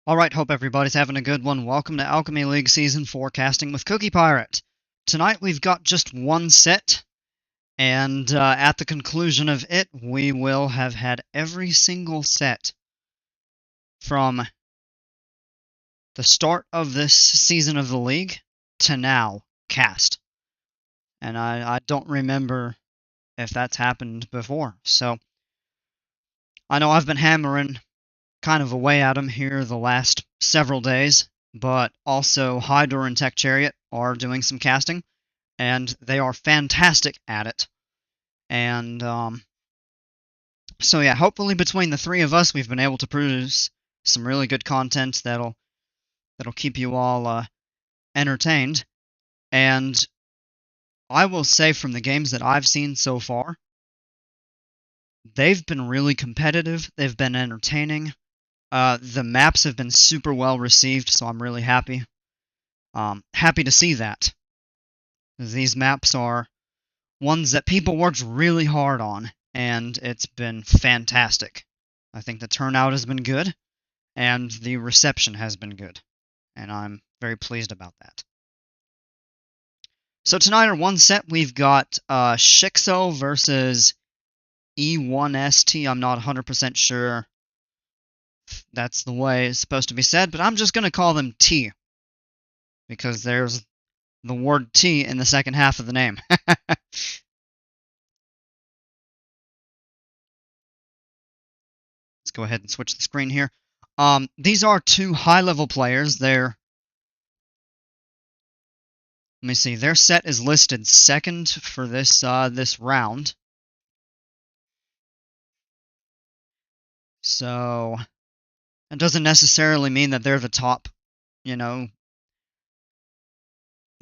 Alright, hope everybody's having a good one. Welcome to Alchemy League Season 4 Casting with Cookie Pirate. Tonight we've got just one set, and at the conclusion of it, we will have had every single set from the start of this season of the league to now cast. And I don't remember if that's happened before, so I know I've been hammering kind of away at them here the last several days, but also Hydor and Tech Chariot are doing some casting, and they are fantastic at it. And so yeah, hopefully between the three of us, we've been able to produce some really good content that'll keep you all entertained. And I will say, from the games that I've seen so far, they've been really competitive. They've been entertaining. The maps have been super well received, so I'm really happy. Happy to see that. These maps are ones that people worked really hard on, and it's been fantastic. I think the turnout has been good, and the reception has been good, and I'm very pleased about that. So tonight, in one set, we've got shiXo versus e1sTea. I'm not 100% sure that's the way it's supposed to be said, but I'm just going to call them T, because there's the word T in the second half of the name. Let's go ahead and switch the screen here. These are two high-level players. Let me see, their set is listed second for this round. So it doesn't necessarily mean that they're the top,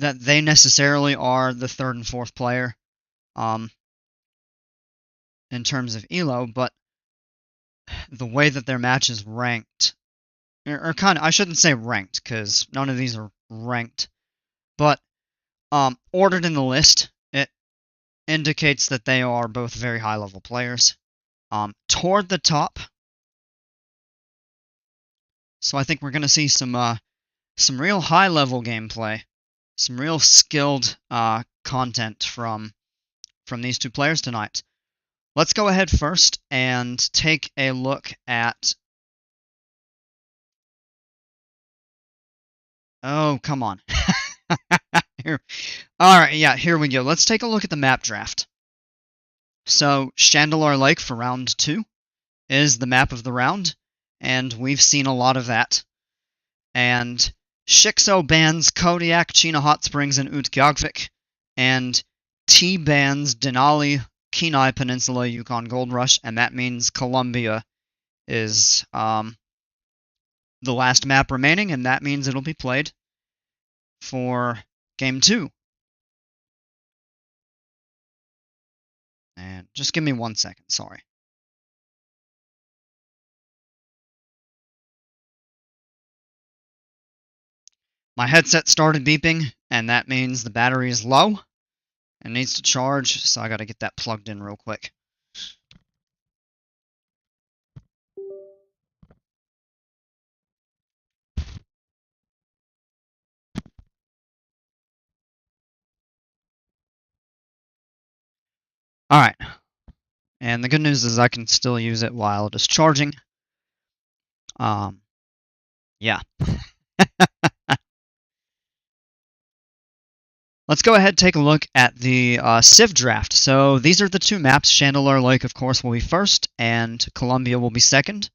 that they necessarily are the third and fourth player in terms of elo, but the way that their match is ranked, or kind of, I shouldn't say ranked, because none of these are ranked, but ordered in the list, it indicates that they are both very high-level players. Toward the top, so I think we're going to see some real high-level gameplay, some real skilled content from these two players tonight. Let's go ahead first and take a look at... Oh, come on. Alright, yeah, here we go. Let's take a look at the map draft. So, Chandelure Lake for round 2 is the map of the round, and we've seen a lot of that. And shiXo bans Kodiak, China Hot Springs, and Utqiagvik, and T bans Denali, Kenai Peninsula, Yukon Gold Rush, and that means Columbia is the last map remaining, and that means it'll be played for Game 2. And just give me 1 second, sorry. My headset started beeping, and that means the battery is low and needs to charge, so I gotta get that plugged in real quick. Alright. And the good news is I can still use it while it is charging. Yeah. Let's go ahead and take a look at the Civ draft. So these are the two maps. Chandelure Lake, of course, will be first, and Columbia will be second.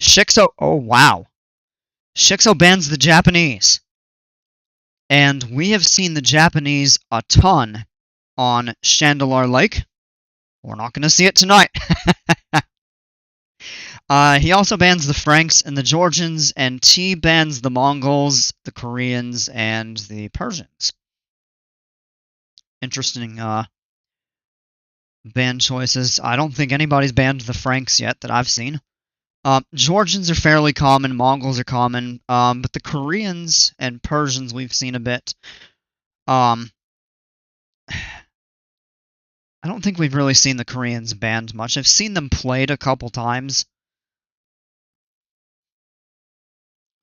shiXo, oh wow. shiXo bans the Japanese. And we have seen the Japanese a ton on Chandelure Lake. We're not going to see it tonight. He also bans the Franks and the Georgians, and T bans the Mongols, the Koreans, and the Persians. Interesting ban choices. I don't think anybody's banned the Franks yet that I've seen. Georgians are fairly common, Mongols are common, but the Koreans and Persians we've seen a bit. I don't think we've really seen the Koreans banned much. I've seen them played a couple times.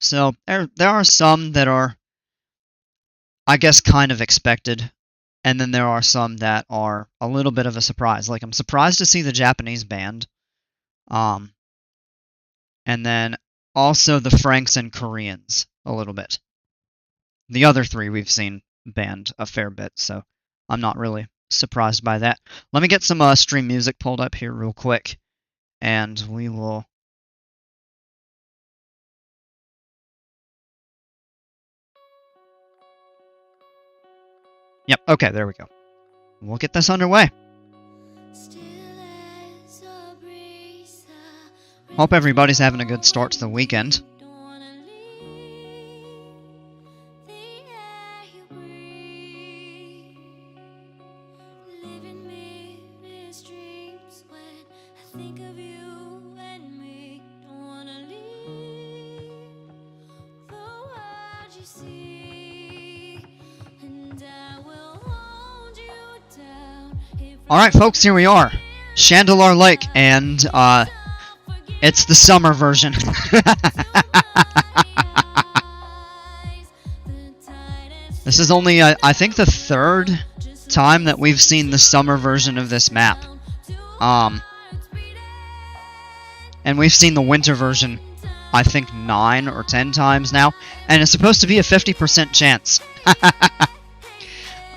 So there are some that are, I guess, kind of expected, and then there are some that are a little bit of a surprise. Like, I'm surprised to see the Japanese banned, and then also the Franks and Koreans a little bit. The other three we've seen banned a fair bit, so I'm not really surprised by that. Let me get some stream music pulled up here real quick, and we will... Yep, okay, there we go. We'll get this underway. Hope everybody's having a good start to the weekend. Alright folks, here we are. Chandelure Lake, and it's the summer version. This is only, I think, the third time that we've seen the summer version of this map. And we've seen the winter version, I think, 9 or 10 times now. And it's supposed to be a 50% chance.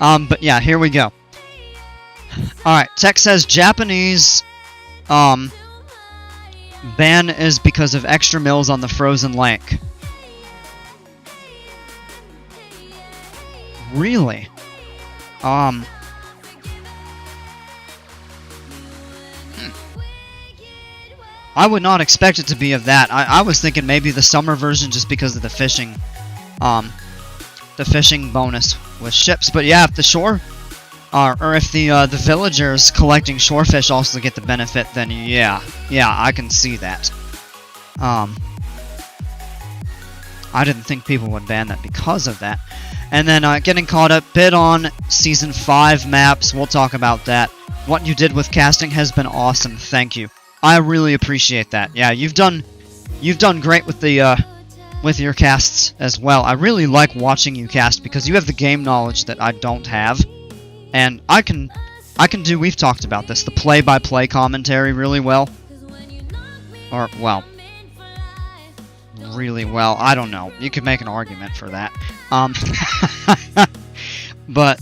But yeah, here we go. Alright, Tech says Japanese ban is because of extra mills on the frozen lake. Really? I would not expect it to be of that. I was thinking maybe the summer version just because of the fishing bonus with ships. But yeah, if the shore... or if the villagers collecting shorefish also get the benefit, then yeah, I can see that. I didn't think people would ban that because of that. And then getting caught up bit on Season 5 maps, we'll talk about that. What you did with casting has been awesome, thank you. I really appreciate that. Yeah, you've done great with the with your casts as well. I really like watching you cast because you have the game knowledge that I don't have. And I can do, we've talked about this, the play-by-play commentary really well. Or, well, really well, I don't know. You could make an argument for that. But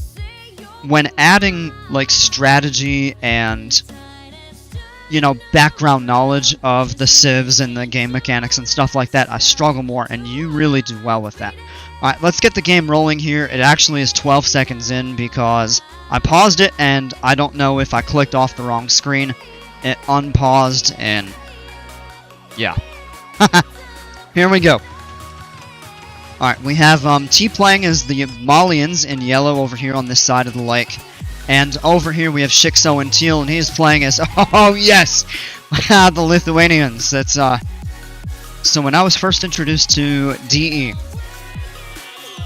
when adding, like, strategy and, you know, background knowledge of the civs and the game mechanics and stuff like that, I struggle more, and you really do well with that. Alright, let's get the game rolling here. It actually is 12 seconds in because I paused it and I don't know if I clicked off the wrong screen. It unpaused and... yeah. Here we go. Alright, we have T playing as the Malians in yellow over here on this side of the lake. And over here we have shiXo in teal, and he is playing as... oh, yes! The Lithuanians. That's, So when I was first introduced to DE,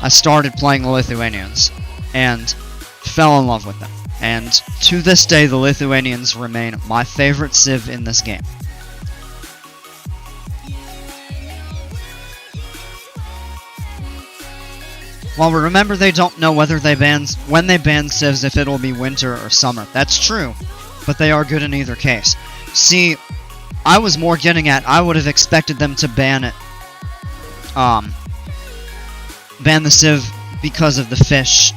I started playing the Lithuanians, and fell in love with them. And to this day, the Lithuanians remain my favorite civ in this game. Well, remember, they don't know whether when they ban civs if it'll be winter or summer. That's true, but they are good in either case. See, I was more getting at, I would have expected them to ban it, ban the civ because of the fish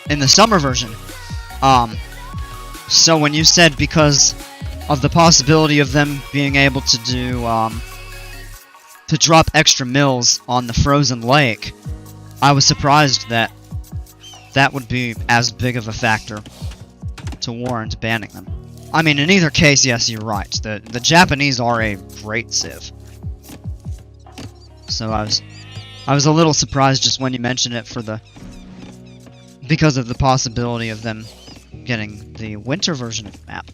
in the summer version. So when you said because of the possibility of them being able to do, to drop extra mills on the frozen lake, I was surprised that that would be as big of a factor to warrant banning them. I mean, in either case, yes, you're right. The Japanese are a great civ. So I was a little surprised just when you mentioned it because of the possibility of them getting the winter version of the map.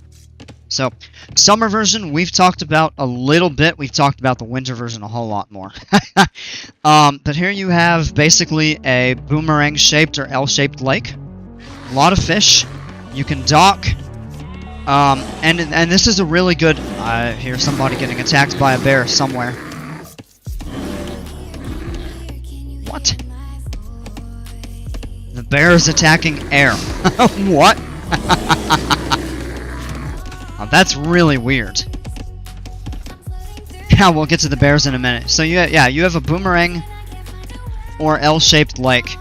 So, summer version, we've talked about a little bit. We've talked about the winter version a whole lot more. But here you have basically a boomerang-shaped or L-shaped lake. A lot of fish. You can dock. And this is a really good... I hear somebody getting attacked by a bear somewhere. What? The bear is attacking air. What? Oh, that's really weird. Yeah, we'll get to the bears in a minute. So you have a boomerang or L-shaped lake.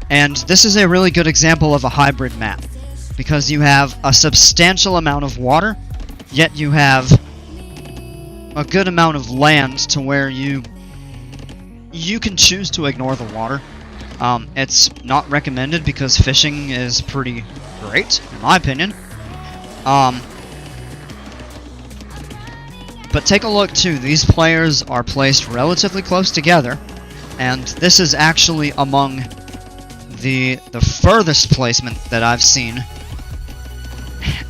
And this is a really good example of a hybrid map. Because you have a substantial amount of water, yet you have a good amount of land to where you can choose to ignore the water. It's not recommended because fishing is pretty great, in my opinion. But take a look too, these players are placed relatively close together, and this is actually among the furthest placement that I've seen.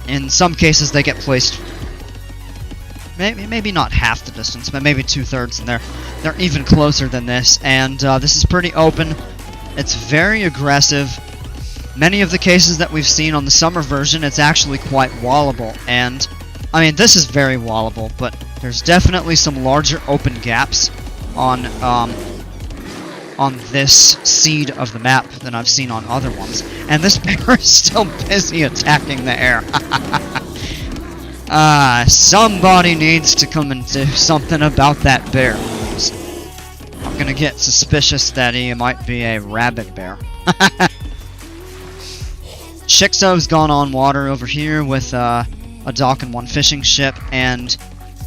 In some cases they get placed maybe not half the distance, but maybe 2/3, and they're even closer than this, and this is pretty open. It's very aggressive. Many of the cases that we've seen on the summer version, it's actually quite wallable, and I mean, this is very wallable, but there's definitely some larger open gaps on this seed of the map than I've seen on other ones. And this bear is still busy attacking the air. Somebody needs to come and do something about that bear. I'm gonna get suspicious that he might be a rabid bear. shiXo's gone on water over here with a dock and one fishing ship, and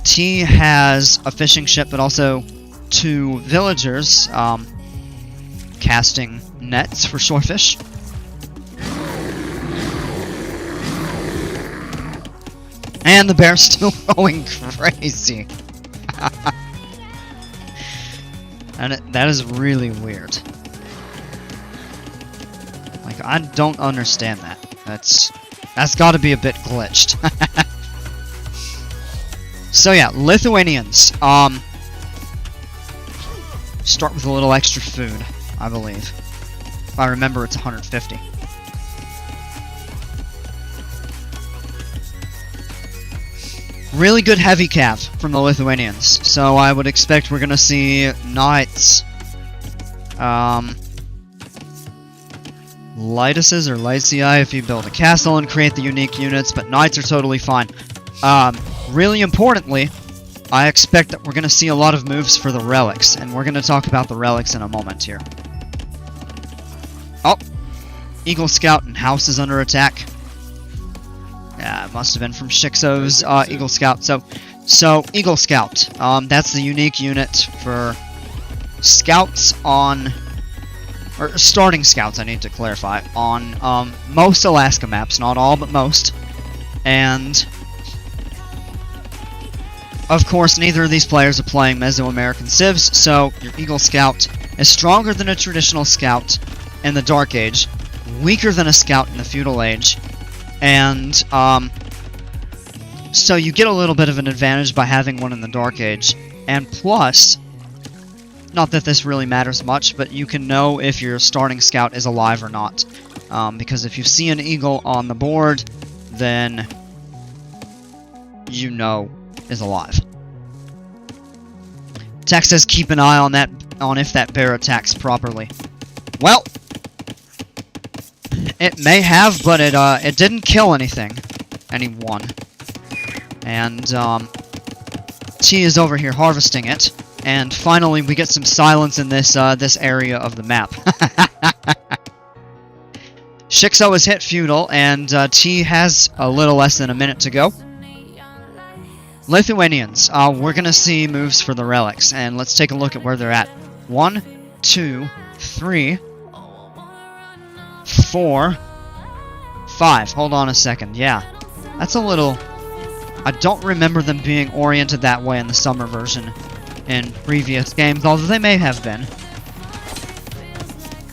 T has a fishing ship but also 2 villagers casting nets for shorefish. And the bear's still going crazy. And that is really weird. Like, I don't understand that. That's got to be a bit glitched. So yeah, Lithuanians. Start with a little extra food, I believe. If I remember, it's 150. Really good heavy cav from the Lithuanians. So I would expect we're gonna see knights, Lytuses or Lycii if you build a castle and create the unique units, but knights are totally fine. Really importantly, I expect that we're going to see a lot of moves for the relics, and we're going to talk about the relics in a moment here. Oh! Eagle Scout and House is under attack. Yeah, it must have been from shiXo's Eagle Scout. So Eagle Scout, that's the unique unit for scouts on... or starting scouts, I need to clarify, on most Alaska maps, not all, but most. And of course, neither of these players are playing Mesoamerican civs, so your Eagle Scout is stronger than a traditional scout in the Dark Age, weaker than a scout in the Feudal Age, and so you get a little bit of an advantage by having one in the Dark Age. And plus, not that this really matters much, but you can know if your starting scout is alive or not, because if you see an eagle on the board, then you know is alive. Text says keep an eye on if that bear attacks properly. Well, it may have, but it didn't kill anyone. And T is over here harvesting it, and finally we get some silence in this area of the map. shiXo has hit feudal, and T has a little less than a minute to go. Lithuanians, we're going to see moves for the relics, and let's take a look at where they're at. 1, 2, 3, 4, 5. Hold on a second. Yeah, that's a little... I don't remember them being oriented that way in the summer version in previous games, although they may have been.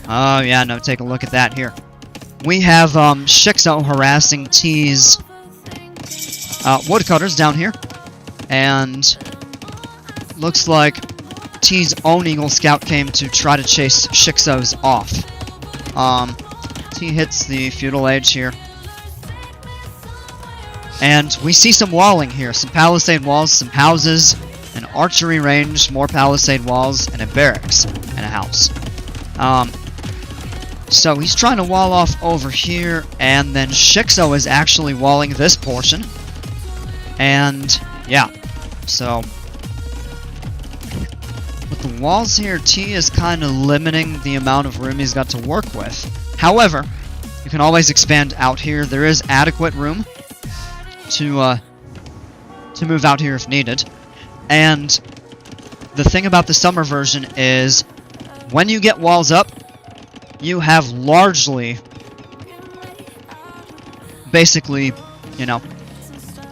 Oh, yeah, no, take a look at that here. We have shiXo harassing T's woodcutters down here. And looks like T's own Eagle Scout came to try to chase shiXo's off. T hits the Feudal Age here. And we see some walling here. Some palisade walls, some houses, an archery range, more palisade walls, and a barracks, and a house. So he's trying to wall off over here, and then shiXo is actually walling this portion. And, yeah. So, with the walls here, T is kind of limiting the amount of room he's got to work with. However, you can always expand out here. There is adequate room to move out here if needed. And the thing about the summer version is, when you get walls up, you have largely, basically, you know,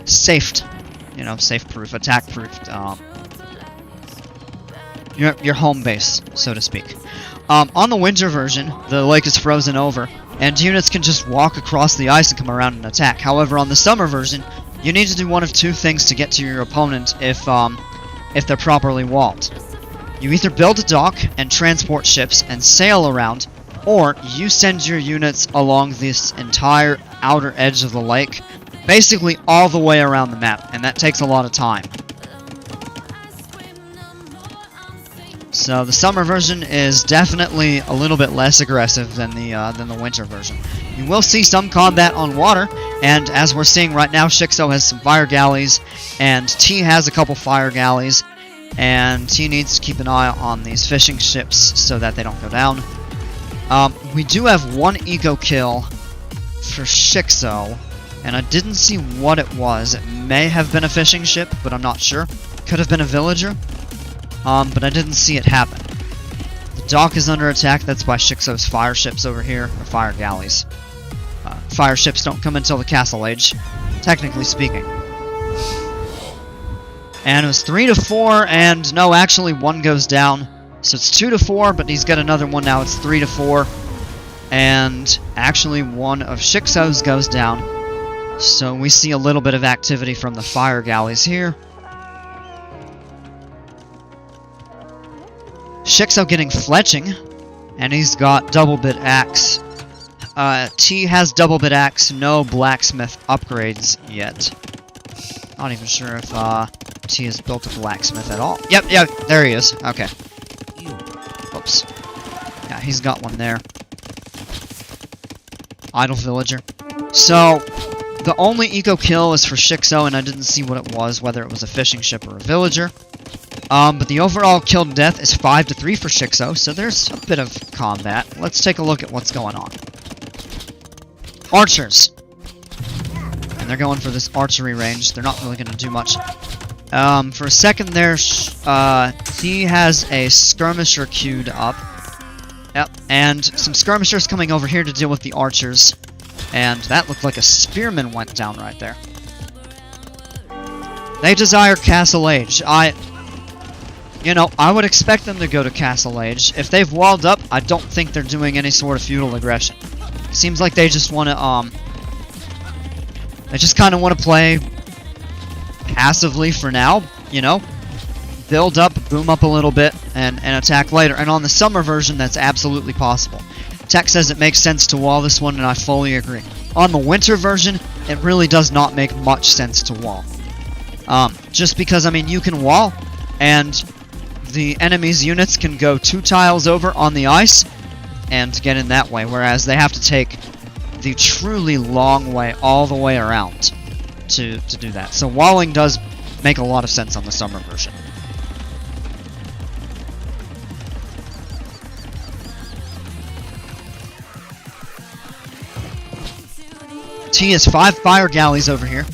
safe-proof, attack-proofed, your home base, so to speak. On the winter version, the lake is frozen over, and units can just walk across the ice and come around and attack. However, on the summer version, you need to do one of two things to get to your opponent if they're properly walled. You either build a dock and transport ships and sail around, or you send your units along this entire outer edge of the lake, basically all the way around the map, and that takes a lot of time. So the summer version is definitely a little bit less aggressive than the winter version. You will see some combat on water, and as we're seeing right now, shiXo has some fire galleys, and T has a couple fire galleys, and T needs to keep an eye on these fishing ships so that they don't go down. We do have one eco kill for shiXo, and I didn't see what it was. It may have been a fishing ship, but I'm not sure. Could have been a villager, but I didn't see it happen. The dock is under attack. That's by shiXo's fire ships over here, or fire galleys. Fire ships don't come until the castle age, technically speaking. And it was 3 to 4, and no, actually one goes down. So it's 2 to 4, but he's got another one now. It's 3 to 4, and actually one of shiXo's goes down. So we see a little bit of activity from the fire galleys here. shiXo getting fletching, and he's got double bit axe. T has double bit axe, no blacksmith upgrades yet. Not even sure if T has built a blacksmith at all. Yep, there he is. Okay. Oops. Yeah, he's got one there. Idle villager. So, the only eco kill is for shiXo, and I didn't see what it was, whether it was a fishing ship or a villager. But the overall kill to death is 5 to 3 for shiXo, so there's a bit of combat. Let's take a look at what's going on. Archers. And they're going for this archery range. They're not really going to do much. For a second there, he has a skirmisher queued up. Yep, and some skirmishers coming over here to deal with the archers. And that looked like a spearman went down right there. They desire Castle Age. I would expect them to go to Castle Age. If they've walled up, I don't think they're doing any sort of feudal aggression. Seems like they just want to, they just kind of want to play passively for now, you know? Build up, boom up a little bit, and attack later. And on the summer version, that's absolutely possible. Tech says it makes sense to wall this one, and I fully agree. On the winter version, it really does not make much sense to wall. Just because, I mean, you can wall, and the enemy's units can go 2 tiles over on the ice and get in that way, whereas they have to take the truly long way all the way around to do that. So walling does make a lot of sense on the summer version. T has 5 fire galleys over here,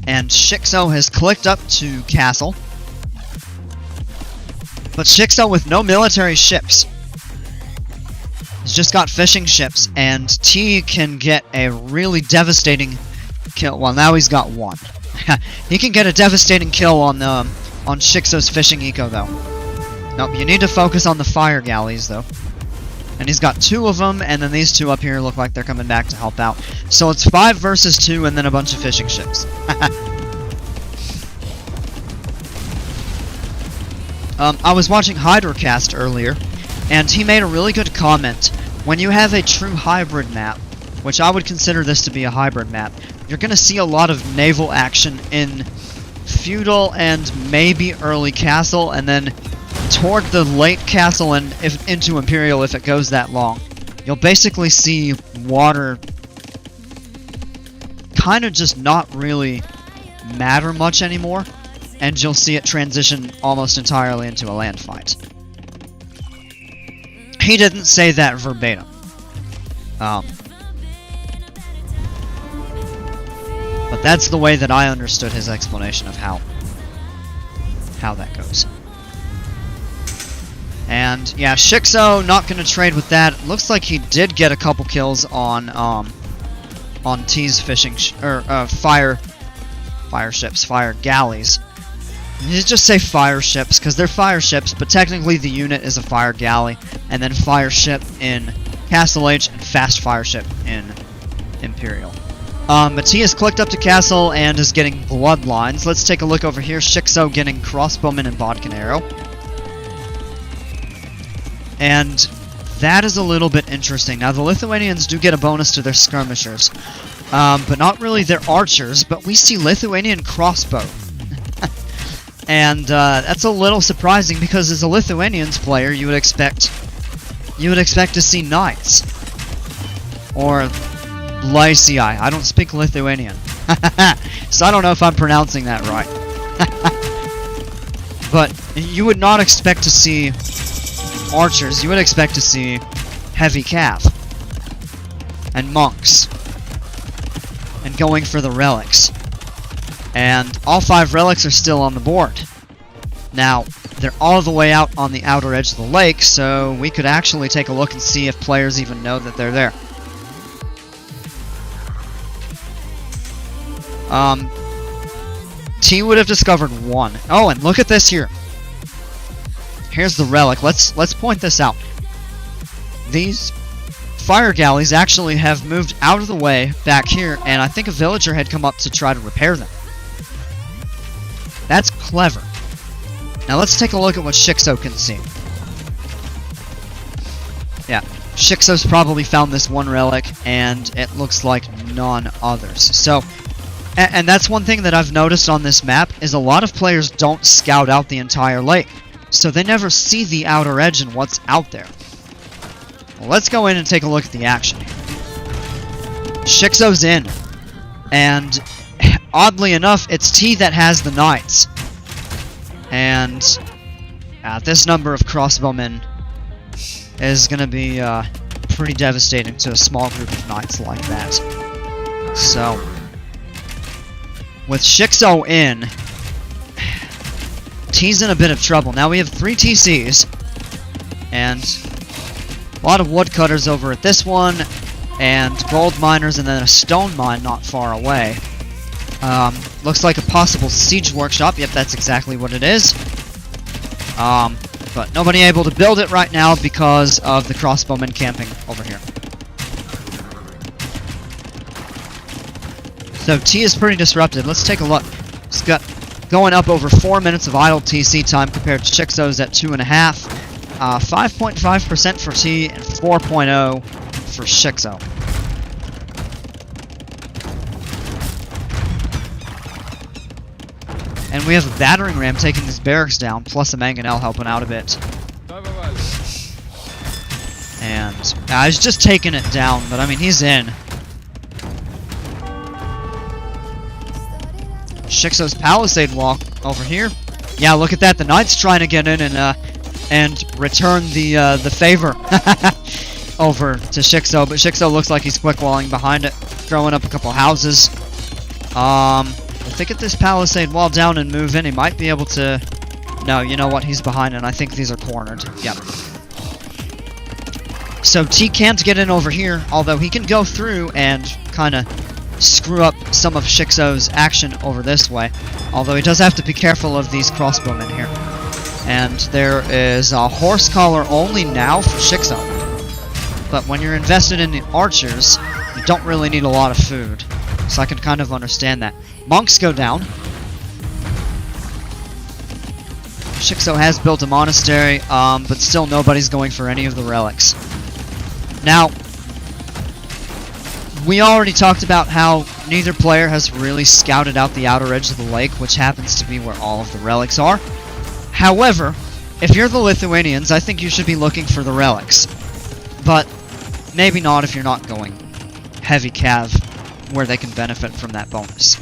and shiXo has clicked up to castle. But shiXo with no military ships. He's just got fishing ships, and T can get a really devastating kill. Well, now he's got 1. He can get a devastating kill on shiXo's fishing eco, though. Nope, you need to focus on the fire galleys, though. And he's got 2 of them, and then these 2 up here look like they're coming back to help out. So it's 5 versus 2, and then a bunch of fishing ships. I was watching Hydrocast earlier, and he made a really good comment. When you have a true hybrid map, which I would consider this to be a hybrid map, you're going to see a lot of naval action in feudal and maybe early castle, and then toward the late castle and into Imperial, if it goes that long, you'll basically see water kind of just not really matter much anymore, and you'll see it transition almost entirely into a land fight. He didn't say that verbatim. But that's the way that I understood his explanation of how that goes. And yeah, shiXo not gonna trade with that. It looks like he did get a couple kills on T's fishing fire ships, fire galleys. You just say fire ships because they're fire ships, but technically the unit is a fire galley, and then fire ship in Castle Age and fast fire ship in Imperial. Mattias clicked up to Castle and is getting bloodlines. Let's take a look over here. shiXo getting crossbowman and bodkin arrow. And that is a little bit interesting. Now, the Lithuanians do get a bonus to their skirmishers, but not really their archers, but we see Lithuanian crossbow. And that's a little surprising because as a Lithuanians player, you would expect to see knights. Or Lycii. I don't speak Lithuanian. So I don't know if I'm pronouncing that right. But you would not expect to see archers. You would expect to see heavy cav. And monks. And going for the relics. And all 5 relics are still on the board. Now, they're all the way out on the outer edge of the lake, so we could actually take a look and see if players even know that they're there. T would have discovered 1. Oh, and look at this here. Here's the relic. Let's point this out. These fire galleys actually have moved out of the way back here, and I think a villager had come up to try to repair them. That's clever. Now let's take a look at what shiXo can see. Yeah, shiXo's probably found this 1 relic, and it looks like none others. So, and that's one thing that I've noticed on this map, is a lot of players don't scout out the entire lake. So they never see the outer edge and what's out there. Well, let's go in and take a look at the action here. shiXo's in. And oddly enough, it's T that has the knights. And this number of crossbowmen is going to be pretty devastating to a small group of knights like that. So, with shiXo in, T's in a bit of trouble. Now we have 3 TCs, and a lot of woodcutters over at this one, and gold miners, and then a stone mine not far away. Looks like a possible siege workshop. Yep, that's exactly what it is. But nobody able to build it right now because of the crossbowmen camping over here. So T is pretty disrupted. Let's take a look. It's got going up over 4 minutes of idle TC time compared to shiXo's at 2.5. 5.5% for T and 4.0 for shiXo. And we have a battering ram taking his barracks down, plus a mangonel helping out a bit. And he's just taking it down, but I mean, he's in. shiXo's palisade wall over here. Yeah, look at that. The knight's trying to get in and return the favor over to shiXo, but shiXo looks like he's quick walling behind it, throwing up a couple houses. If they get this palisade wall down and move in, he might be able to... No, you know what? He's behind, and I think these are cornered. Yep. So T can't get in over here, although he can go through and kind of screw up some of shiXo's action over this way. Although he does have to be careful of these crossbowmen here. And there is a horse collar only now for shiXo. But when you're invested in the archers, you don't really need a lot of food. So I can kind of understand that. Monks go down. shiXo has built a monastery, but still nobody's going for any of the relics. Now, we already talked about how neither player has really scouted out the outer edge of the lake, which happens to be where all of the relics are. However, if you're the Lithuanians, I think you should be looking for the relics. But maybe not if you're not going heavy cav, where they can benefit from that bonus.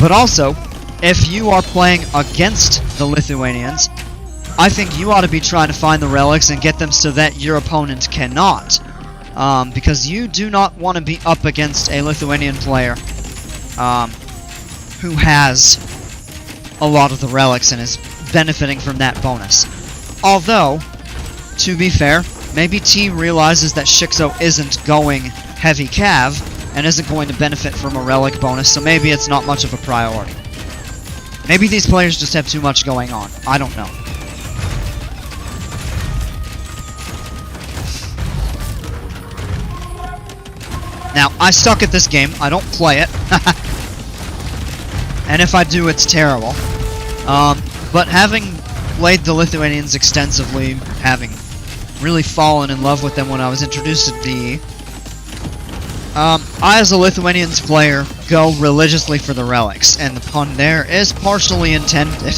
But also, if you are playing against the Lithuanians, I think you ought to be trying to find the relics and get them so that your opponent cannot. Because you do not want to be up against a Lithuanian player who has a lot of the relics and is benefiting from that bonus. Although, to be fair, maybe T realizes that shiXo isn't going heavy cav and isn't going to benefit from a relic bonus, so maybe it's not much of a priority. Maybe these players just have too much going on. I don't know. Now, I suck at this game. I don't play it. And if I do, it's terrible. But having played the Lithuanians extensively, having really fallen in love with them when I was introduced to DE, I, as a Lithuanians player, go religiously for the relics, and the pun there is partially intended.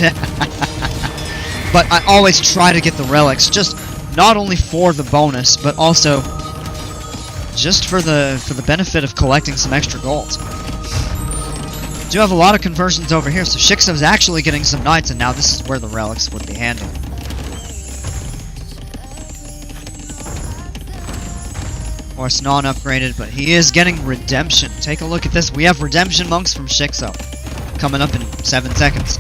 But I always try to get the relics, just not only for the bonus, but also just for the benefit of collecting some extra gold. Do have a lot of conversions over here, so shiXo's actually getting some knights, and now this is where the relics would be handy. Of course, non-upgraded, but he is getting redemption. Take a look at this. We have redemption monks from shiXo coming up in 7 seconds.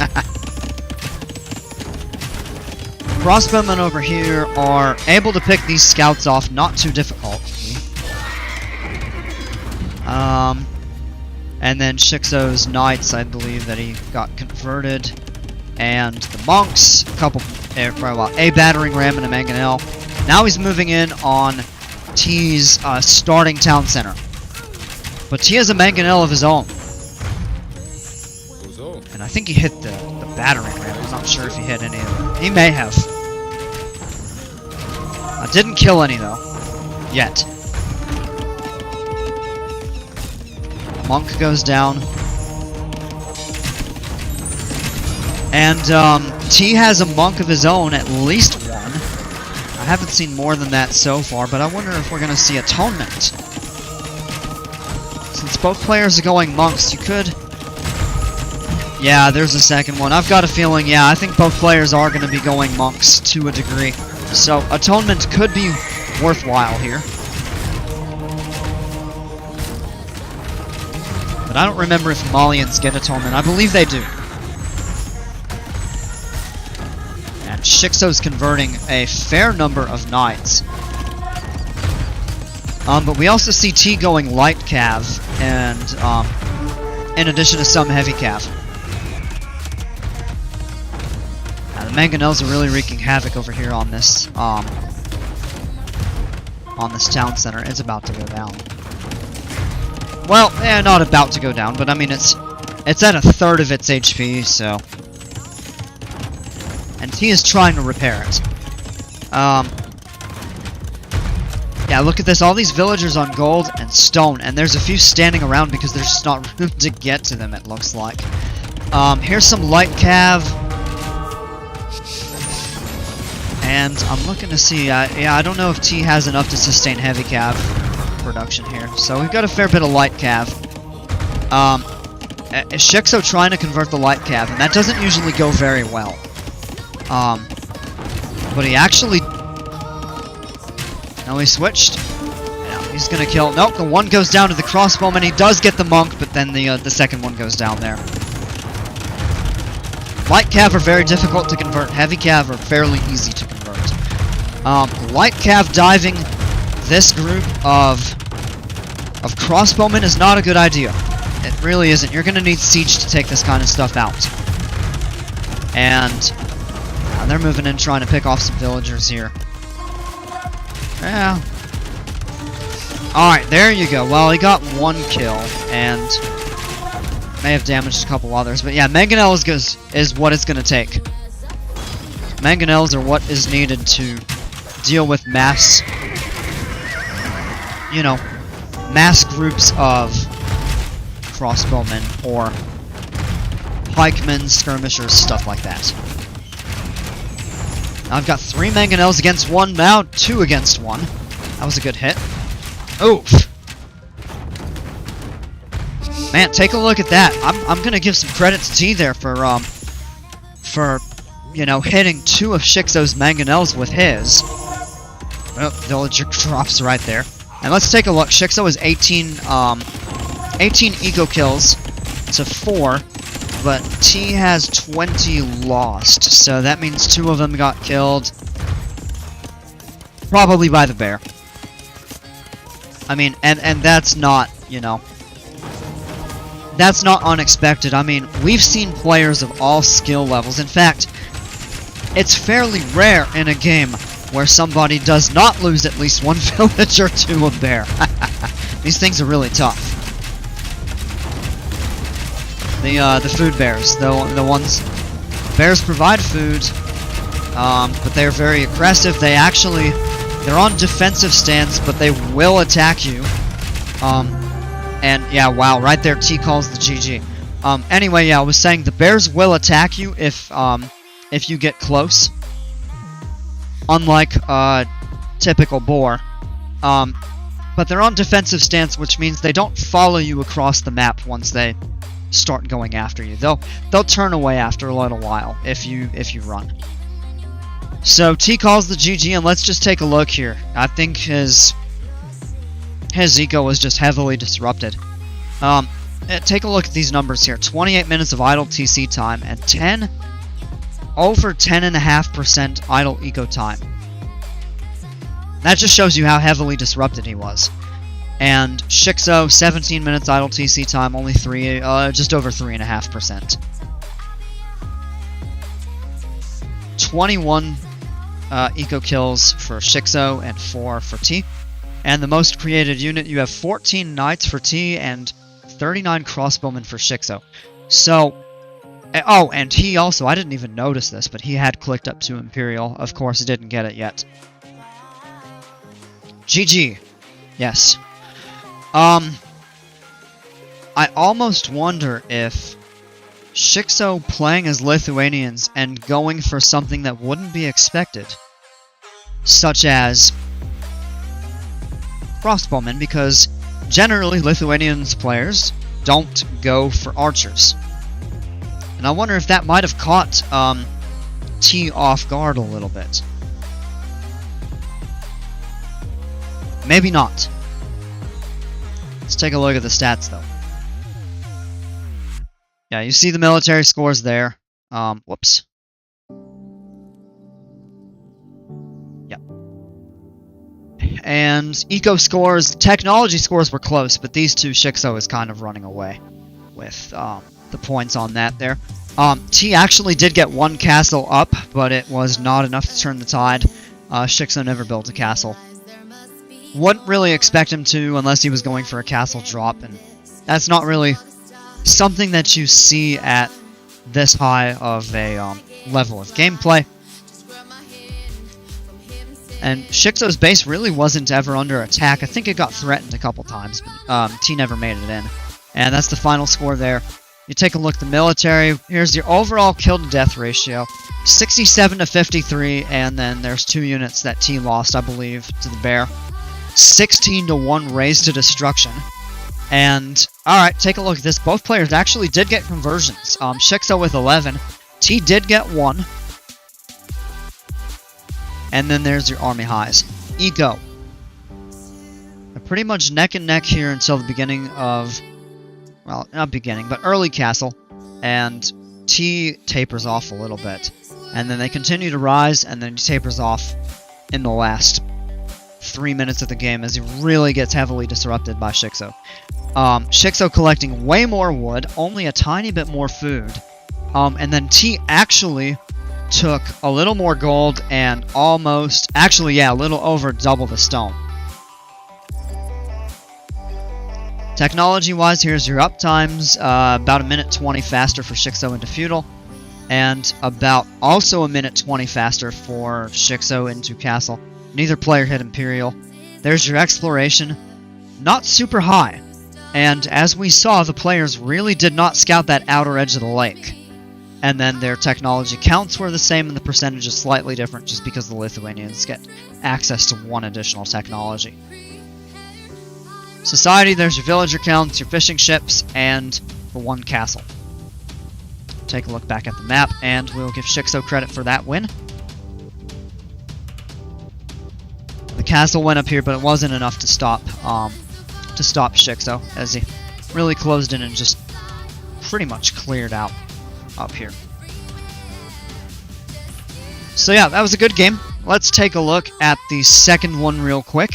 Crossbowmen over here are able to pick these scouts off, not too difficult. And then shiXo's knights, I believe that he got converted. And the monks, a couple, a battering ram and a mangonel. Now he's moving in on T's starting town center. But T has a mangonel of his own. And I think he hit the battering ram. I'm not sure if he hit any of them. He may have. I didn't kill any though. Yet. Monk goes down. And T has a monk of his own, at least one. I haven't seen more than that so far, but I wonder if we're going to see Atonement. Since both players are going monks, you could... Yeah, there's a second one. I've got a feeling, yeah, I think both players are going to be going monks to a degree. So, Atonement could be worthwhile here. But I don't remember if Malians get Atonement. I believe they do. And shiXo's converting a fair number of knights. But we also see T going light cav, and in addition to some heavy cav. Now, the mangonels are really wreaking havoc over here on this town center. It's about to go down. Well, yeah, not about to go down, but I mean it's at a third of its HP, so. And T is trying to repair it. Yeah, look at this. All these villagers on gold and stone, and there's a few standing around because there's just not room to get to them, it looks like. Here's some light cav. And I'm looking to see, yeah, I don't know if T has enough to sustain heavy cav production here. So we've got a fair bit of light cav. shiXo trying to convert the light cav, and that doesn't usually go very well. But he actually... No, he switched. Now he's gonna kill... Nope, the one goes down to the crossbowman. He does get the monk, but then the second one goes down there. Light cav are very difficult to convert. Heavy cav are fairly easy to convert. Light cav diving this group of crossbowmen is not a good idea. It really isn't. You're gonna need siege to take this kind of stuff out. And they're moving in trying to pick off some villagers here. Yeah. Alright, there you go. Well, he got one kill, and may have damaged a couple others. But yeah, mangonel is what it's going to take. Mangonels are what is needed to deal with mass, you know, mass groups of crossbowmen or pikemen, skirmishers, stuff like that. Now I've got 3 mangonels against 1, now 2 against 1. That was a good hit. Oof. Man, take a look at that. I'm gonna give some credit to T there for you know, hitting 2 of shiXo's mangonels with his. Oh, villager drops right there. And let's take a look. shiXo is 18 eco kills to 4, but T has 20 lost. So that means 2 of them got killed. Probably by the bear. I mean, and that's not, you know, that's not unexpected. I mean, we've seen players of all skill levels. In fact, it's fairly rare in a game where somebody does not lose at least 1 villager to a bear. These things are really tough. The food bears, the ones... Bears provide food, but they're very aggressive. They're on defensive stance, but they will attack you. And yeah, wow, right there T calls the GG. Anyway, yeah, I was saying the bears will attack you if you get close. Unlike typical boar. But they're on defensive stance, which means they don't follow you across the map once they start going after you. They'll turn away after a little while if you run. So T calls the GG, and let's just take a look here. I think his eco was just heavily disrupted. Take a look at these numbers here. 28 minutes of idle TC time and over 10.5% idle eco time. That just shows you how heavily disrupted he was. And shiXo, 17 minutes idle TC time, only just over 3.5%. 21 eco kills for shiXo and 4 for T. And the most created unit, you have 14 knights for T and 39 crossbowmen for shiXo. So, oh, and he also, I didn't even notice this, but he had clicked up to Imperial. Of course, he didn't get it yet. GG. Yes. I almost wonder if shiXo playing as Lithuanians and going for something that wouldn't be expected, such as crossbowmen, because generally Lithuanians players don't go for archers. And I wonder if that might have caught T off guard a little bit. Maybe not. Let's take a look at the stats, though. Yeah, you see the military scores there. Whoops. Yep. And eco scores, technology scores were close, but these two shiXo is kind of running away with the points on that there. T actually did get 1 castle up, but it was not enough to turn the tide. shiXo never built a castle. Wouldn't really expect him to unless he was going for a castle drop, and that's not really something that you see at this high of a level of gameplay. And shiXo's base really wasn't ever under attack. I think it got threatened a couple times, but T never made it in. And that's the final score there. You take a look at the military. Here's your overall kill to death ratio. 67 to 53, and then there's 2 units that T lost, I believe, to the bear. 16 to 1 raised to destruction. And, alright, take a look at this. Both players actually did get conversions. shiXo with 11. T did get 1. And then there's your army highs. Eco. They're pretty much neck and neck here until the beginning of... Well, not beginning, but early castle. And T tapers off a little bit. And then they continue to rise, and then he tapers off in the last 3 minutes of the game as he really gets heavily disrupted by shiXo. shiXo collecting way more wood, only a tiny bit more food. And then T actually took a little more gold and almost... Actually, yeah, a little over double the stone. Technology-wise, here's your uptimes. About 1:20 faster for shiXo into feudal. And about also 1:20 faster for shiXo into castle. Neither player hit Imperial. There's your exploration. Not super high. And as we saw, the players really did not scout that outer edge of the lake. and then their technology counts were the same and the percentage is slightly different just because the Lithuanians get access to one additional technology. Society, there's your villager counts, your fishing ships, and the one castle. Take a look back at the map, and we'll give shiXo credit for that win. The castle went up here, but it wasn't enough to stop shiXo, as he really closed in and just pretty much cleared out up here. So yeah, that was a good game. Let's take a look at the second one real quick.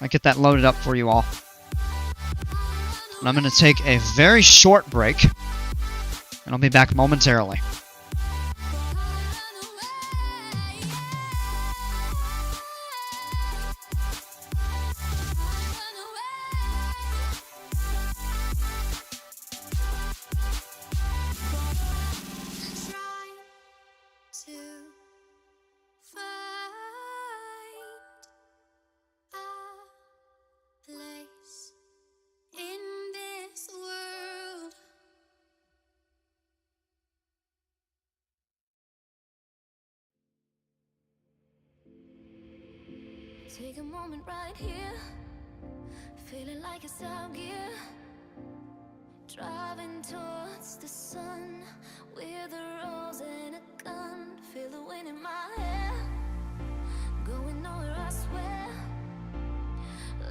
I'll get that loaded up for you all. And I'm going to take a very short break, and I'll be back momentarily. Take a moment right here, feeling like it's out gear, driving towards the sun with a rose and a gun. Feel the wind in my hair, going nowhere I swear,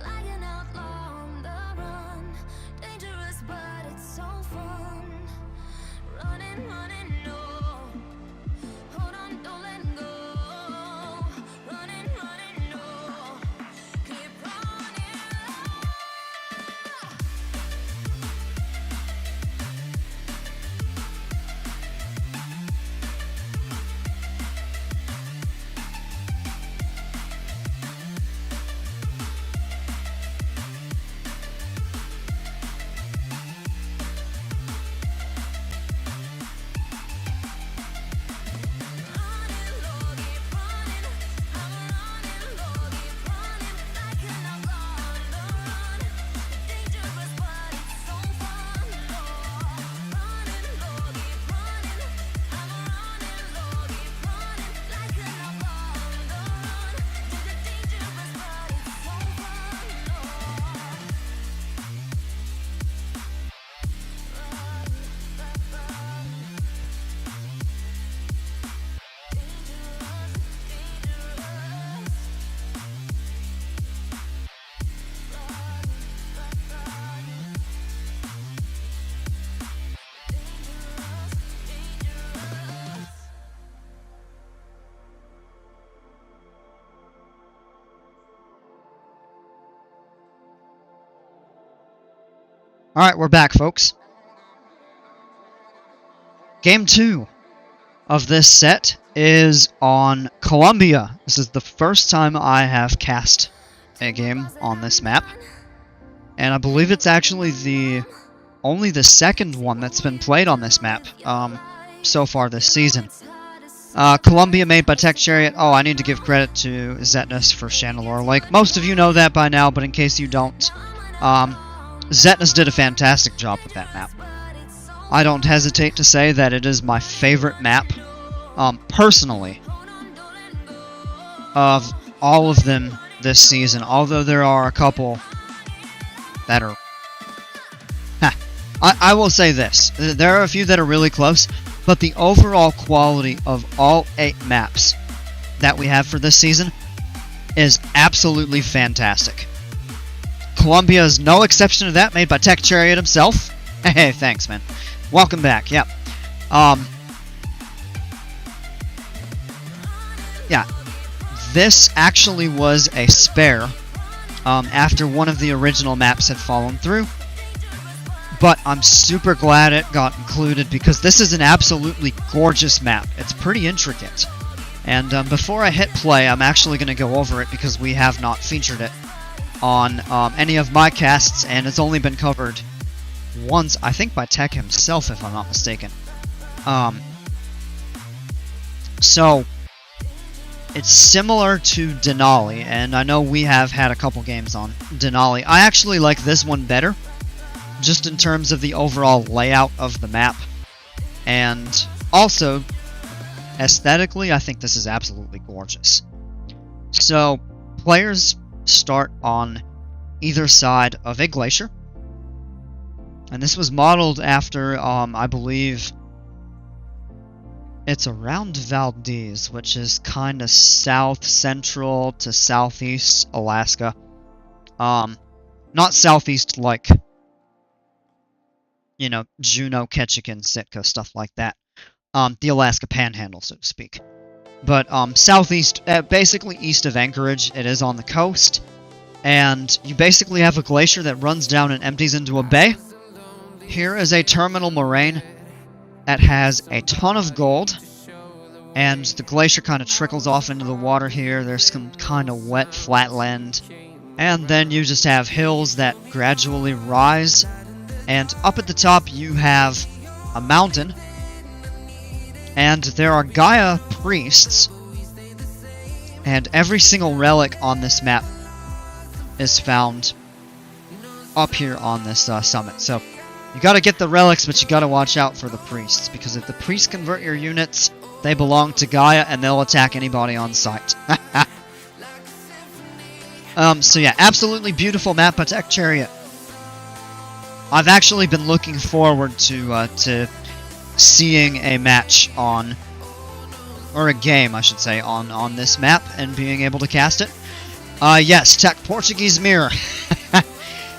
like an outlaw on the run. Dangerous but it's so fun, running, running, no. Hold on, don't let go. Running, running, no. Keep running. Alright, we're back, folks. Game 2 of this set is on Colombia. This is the first time I have cast a game on this map. And I believe it's actually only the second one that's been played on this map so far this season. Colombia made by Tech Chariot. Oh, I need to give credit to Zetnus for Chandelure Lake. Most of you know that by now, but in case you don't, Zetnus did a fantastic job with that map. I don't hesitate to say that it is my favorite map, personally, of all of them this season, although there are a couple that are... I will say this, there are a few that are really close, but the overall quality of all 8 maps that we have for this season is absolutely fantastic. Colombia is no exception to that, made by Tech Chariot himself. Hey, thanks, man. Welcome back, yeah. Yeah, this actually was a spare after one of the original maps had fallen through. But I'm super glad it got included because this is an absolutely gorgeous map. It's pretty intricate. And before I hit play, I'm actually going to go over it because we have not featured it on any of my casts, and it's only been covered once, I think by Tech himself, if I'm not mistaken. So, it's similar to Denali, and I know we have had a couple games on Denali. I actually like this one better, just in terms of the overall layout of the map, And also, aesthetically, I think this is absolutely gorgeous. So, players start on either side of a glacier. And this was modeled after, I believe, it's around Valdez, which is kind of south-central to southeast Alaska. Not southeast like, you know, Juneau, Ketchikan, Sitka, stuff like that. The Alaska Panhandle, so to speak. But southeast, basically east of Anchorage, it is on the coast. And you basically have a glacier that runs down and empties into a bay. Here is a terminal moraine that has a ton of gold. And the glacier kind of trickles off into the water here. There's some kind of wet flatland. And then you just have hills that gradually rise. And up at the top you have a mountain. And there are Gaia priests. And every single relic on this map is found up here on this summit. So you gotta get the relics, but you gotta watch out for the priests. Because if the priests convert your units, they belong to Gaia and they'll attack anybody on sight. So yeah, absolutely beautiful map, Attack Chariot. I've actually been looking forward to seeing a match on, or a game, I should say, on this map and being able to cast it. Yes, Tech Portuguese Mirror.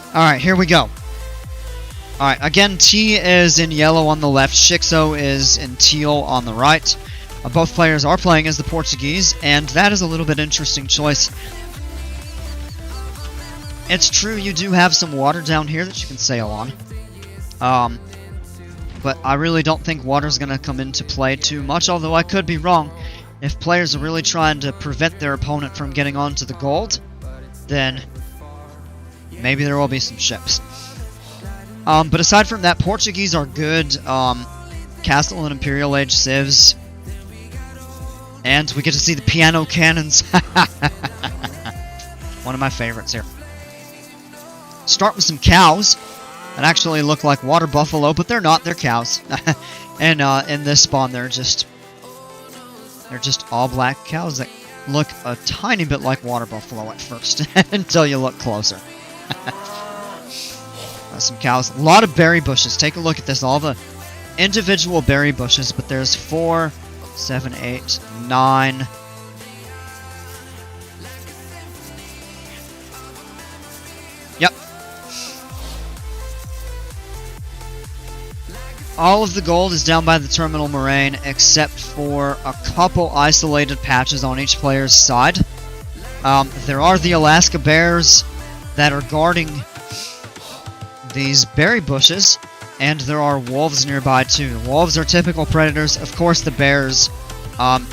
Alright, here we go. Alright, again, T is in yellow on the left, shiXo is in teal on the right. Both players are playing as the Portuguese, and that is a little bit interesting choice. It's true, you do have some water down here that you can sail on. But I really don't think water's going to come into play too much, although I could be wrong. If players are really trying to prevent their opponent from getting onto the gold, then maybe there will be some ships. But aside from that, Portuguese are good. Castle and Imperial Age civs. And we get to see the piano cannons. One of my favorites here. Start with some cows that actually look like water buffalo, but they're not. They're cows. And in this spawn, they're just all black cows that look a tiny bit like water buffalo at first, until you look closer. Some cows. A lot of berry bushes. Take a look at this. All the individual berry bushes, but there's 4, 7, 8, 9. Yep. All of the gold is down by the terminal moraine, except for a couple isolated patches on each player's side. There are the Alaska bears that are guarding these berry bushes, and there are wolves nearby too. The wolves are typical predators. Of course, the bears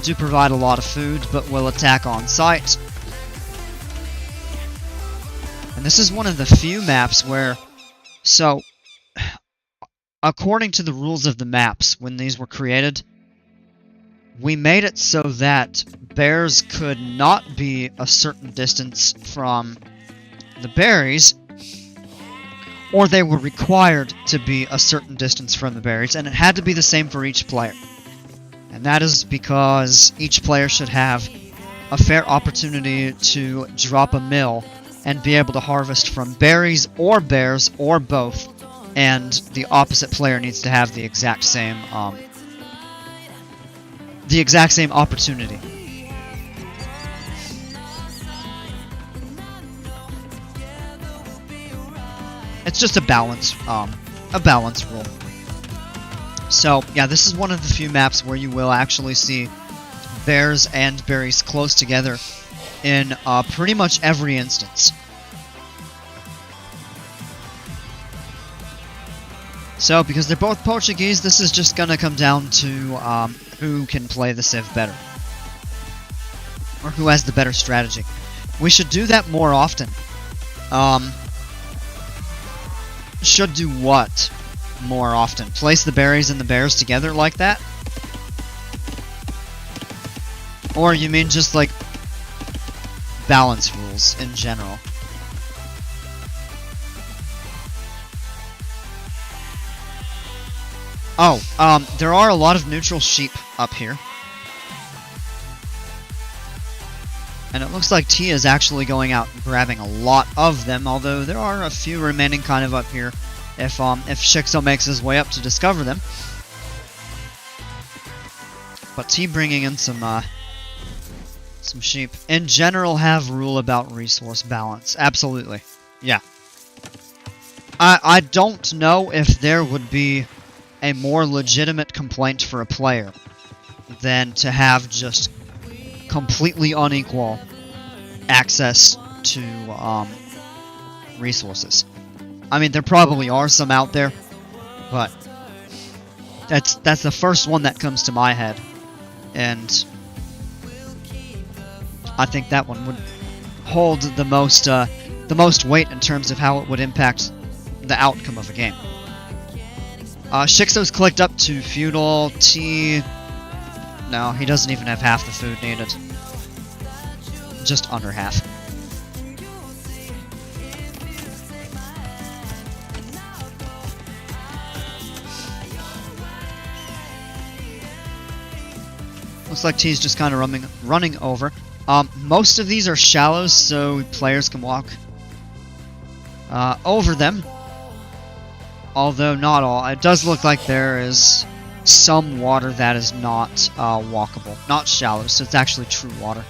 do provide a lot of food, but will attack on sight. And this is one of the few maps where, so, according to the rules of the maps when these were created, we made it so that bears could not be a certain distance from the berries, or they were required to be a certain distance from the berries, and it had to be the same for each player. And that is because each player should have a fair opportunity to drop a mill and be able to harvest from berries or bears or both, and the opposite player needs to have the exact same opportunity. It's just a balance rule. So, yeah, this is one of the few maps where you will actually see bears and berries close together in pretty much every instance. So, because they're both Portuguese, this is just going to come down to who can play the Civ better. Or who has the better strategy. We should do that more often. Should do what more often? Place the berries and the bears together like that? Or you mean just like balance rules in general? Oh, there are a lot of neutral sheep up here. And it looks like Tea is actually going out and grabbing a lot of them, although there are a few remaining kind of up here if shiXo makes his way up to discover them. But Tea bringing in some sheep. In general, have rule about resource balance. Absolutely. Yeah. I don't know if there would be a more legitimate complaint for a player than to have just completely unequal access to resources. I mean, there probably are some out there, but that's the first one that comes to my head, and I think that one would hold the most weight in terms of how it would impact the outcome of a game. shiXo's clicked up to feudal. Tea. No, he doesn't even have half the food needed. Just under half. Looks like Tea's just kind of running over. Most of these are shallows, so players can walk over them. Although not all. It does look like there is some water that is not walkable. Not shallow, so it's actually true water.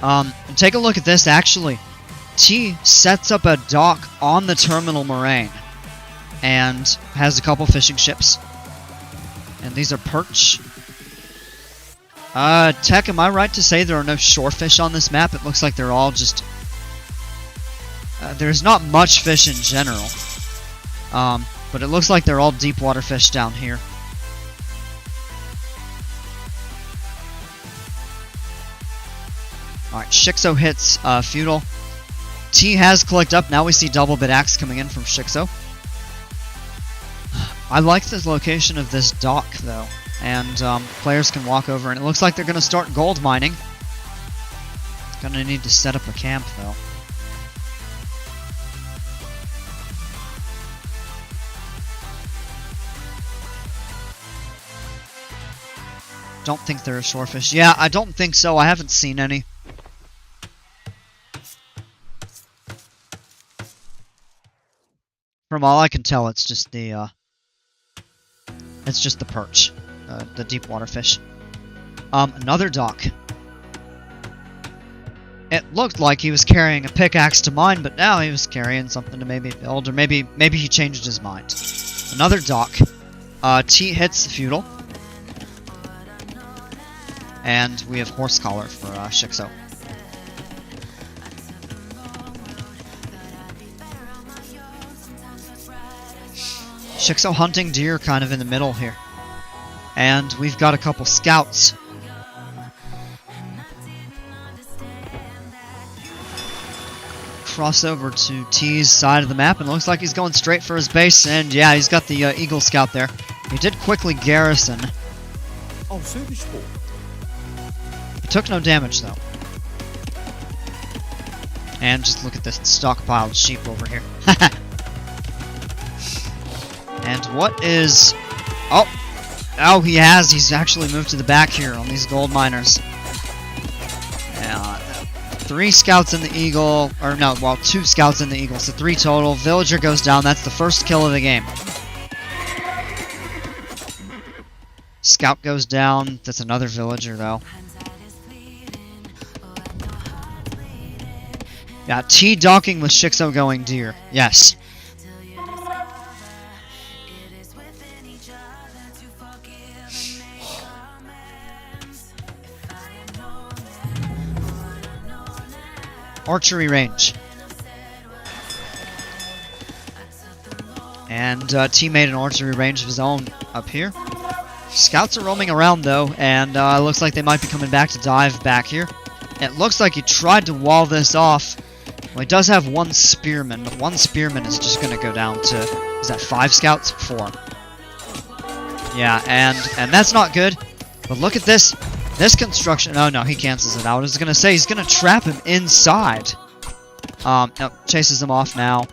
And take a look at this, actually. Tea sets up a dock on the terminal moraine and has a couple fishing ships. And these are perch. Tech, am I right to say there are no shorefish on this map? It looks like they're all just... there's not much fish in general. But it looks like they're all deep water fish down here. Alright, shiXo hits feudal. Tea has clicked up. Now we see double bit axe coming in from shiXo. I like the location of this dock, though. And players can walk over, and it looks like they're going to start gold mining. Gonna need to set up a camp, though. Don't think there are shorefish. Yeah, I don't think so. I haven't seen any. From all I can tell, it's just the perch, the deep water fish. Another dock. It looked like he was carrying a pickaxe to mine, but now he was carrying something to maybe build, or maybe he changed his mind. Another dock. T hits the feudal. And we have horse collar for shiXo. shiXo hunting deer kind of in the middle here. And we've got a couple scouts. Cross over to T's side of the map, and it looks like he's going straight for his base. And yeah, he's got the Eagle Scout there. He did quickly garrison. Oh, service sport. He took no damage, though. And just look at this stockpiled sheep over here. And what is... Oh, he has. He's actually moved to the back here on these gold miners. 3 scouts in the Eagle. Or no, well, 2 scouts in the Eagle. So 3 total. Villager goes down. That's the first kill of the game. Scout goes down. That's another villager, though. Yeah, T docking with shiXo going deer. Yes. Archery range. And T made an archery range of his own up here. Scouts are roaming around, though, and looks like they might be coming back to dive back here. It looks like he tried to wall this off. Well, he does have 1 spearman, but 1 spearman is just going to go down to... Is that 5 scouts? 4. Yeah, and that's not good. But look at this. This construction... Oh, no, he cancels it out. I was going to say, he's going to trap him inside. No, chases him off now.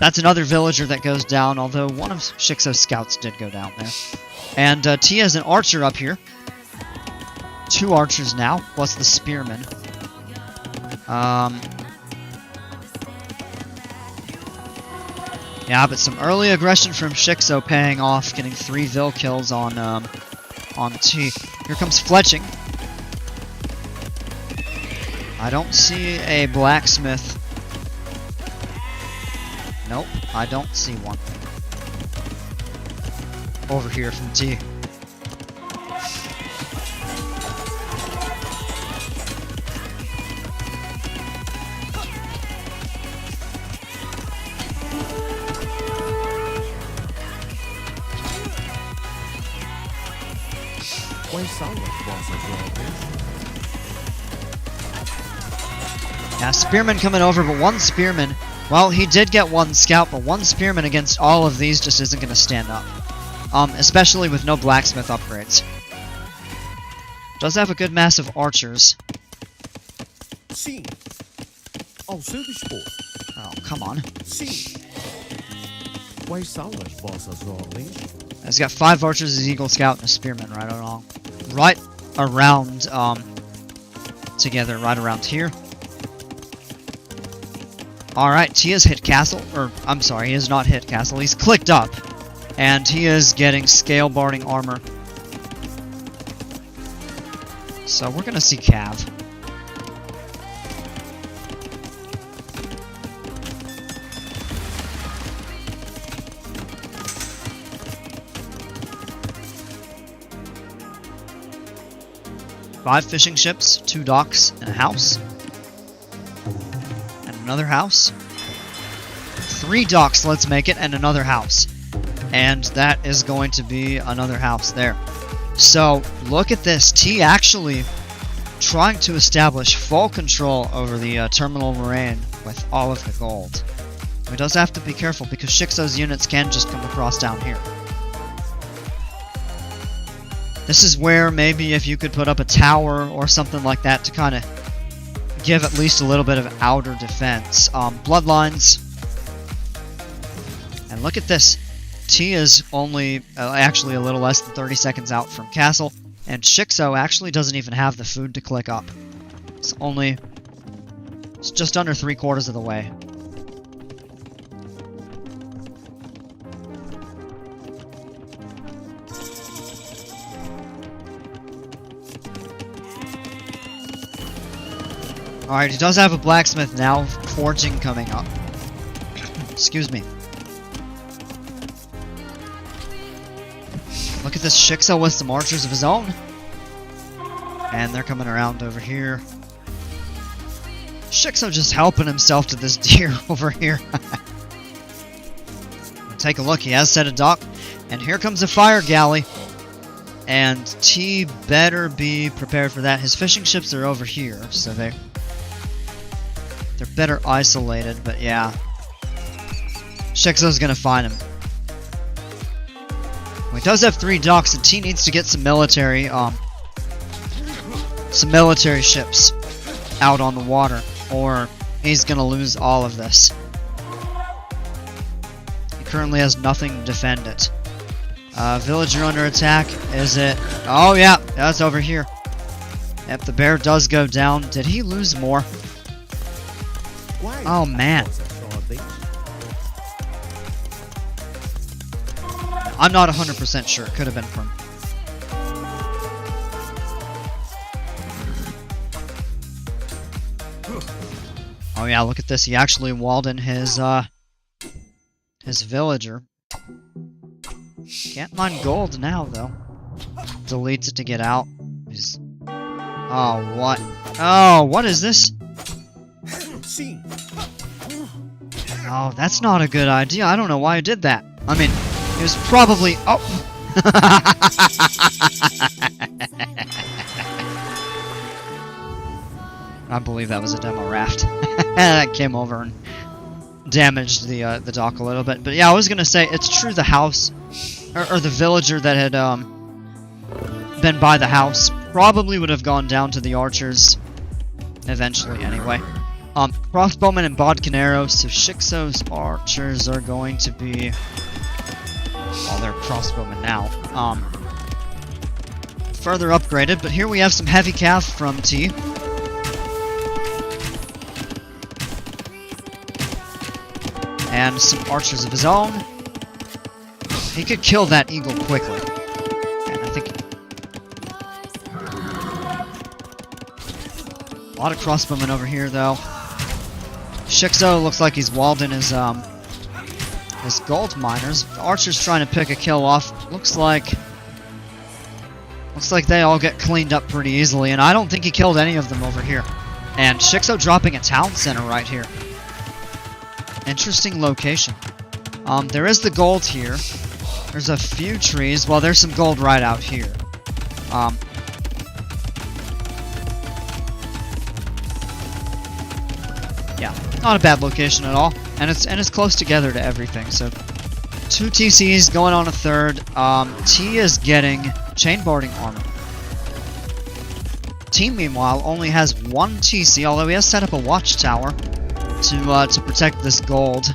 That's another villager that goes down, although one of shiXo's scouts did go down there. And Tea has an archer up here. 2 archers now, plus the spearman. Yeah, but some early aggression from shiXo paying off, getting 3 Vil kills on Tea. Here comes Fletching. I don't see a blacksmith. Nope, I don't see one. Over here from Tea. Yeah, spearman coming over, but 1 spearman. Well, he did get 1 scout, but 1 spearman against all of these just isn't going to stand up. Especially with no blacksmith upgrades. Does have a good mass of archers. Sim. Ao seu dispor. Oh, come on. Sim. Quais são as vossas ordens? He's got 5 archers, his Eagle Scout, and a spearman right around, together, right around here. Alright, he has hit castle, or, I'm sorry, he has not hit castle, he's clicked up. And he is getting scale barding armor. So we're gonna see Cav. Five fishing ships, 2 docks, and a house. And another house. 3 docks, let's make it, and another house. And that is going to be another house there. So, look at this. T actually trying to establish full control over the terminal moraine with all of the gold. He does have to be careful because shiXo's units can just come across down here. This is where maybe if you could put up a tower or something like that to kind of give at least a little bit of outer defense. Bloodlines. And look at this. T is only actually a little less than 30 seconds out from castle, and shiXo actually doesn't even have the food to click up. It's just under 3/4 of the way. Alright, he does have a blacksmith now, forging coming up. Excuse me. Look at this shiXo with some archers of his own. And they're coming around over here. shiXo just helping himself to this deer over here. Take a look, he has set a dock. And here comes a fire galley. And T better be prepared for that. His fishing ships are over here, so they're better isolated, but yeah. shiXo's gonna find him. Well, he does have 3 docks, and T needs to get some military ships out on the water, or he's gonna lose all of this. He currently has nothing to defend it. Villager under attack, is it? Oh yeah, that's over here. Yep, the bear does go down. Did he lose more? Oh man. I'm not 100% sure. It could have been from... Oh yeah, look at this. He actually walled in his villager. Can't mine gold now, though. Deletes it to get out. Oh, what? Oh, what is this? Oh, that's not a good idea. I don't know why I did that. I mean, it was probably... Oh! I believe that was a demo raft. That came over and damaged the dock a little bit. But yeah, I was gonna say, it's true the house... Or the villager that had been by the house probably would have gone down to the archers eventually anyway. Crossbowmen and bodkin arrows, so shiXo's archers are going to be... Well, they're crossbowmen now. Further upgraded, but here we have some heavy cav from T. And some archers of his own. He could kill that eagle quickly. And I think... A lot of crossbowmen over here, though. shiXo looks like he's walled in his gold miners. The archer's trying to pick a kill off. Looks like they all get cleaned up pretty easily, and I don't think he killed any of them over here. And shiXo dropping a town center right here. Interesting location. There is the gold here. There's a few trees. Well, there's some gold right out here. Yeah, not a bad location at all, and it's close together to everything. So, 2 TCs going on a third. T is getting chainboarding armor. T, meanwhile, only has 1 TC, although he has set up a watchtower to protect this gold.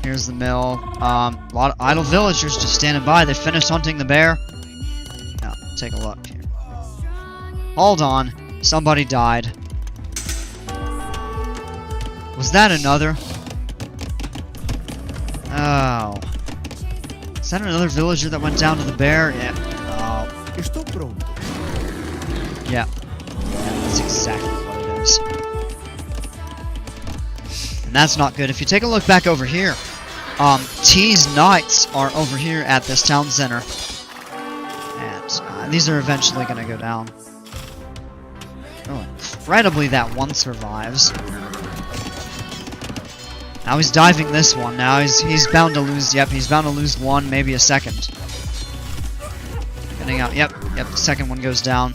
Here's the mill. A lot of idle villagers just standing by. They finished hunting the bear. Now, take a look here. Hold on. Somebody died. Was that another? Oh. Is that another villager that went down to the bear? Yeah. Oh. Estou pronto. Yeah. That's exactly what it is. And that's not good. If you take a look back over here, T's knights are over here at this town center. And these are eventually going to go down. Oh, incredibly that one survives. Now he's diving this one. Now he's bound to lose. Yep, he's bound to lose one, maybe a second. Getting out. Yep, the second one goes down.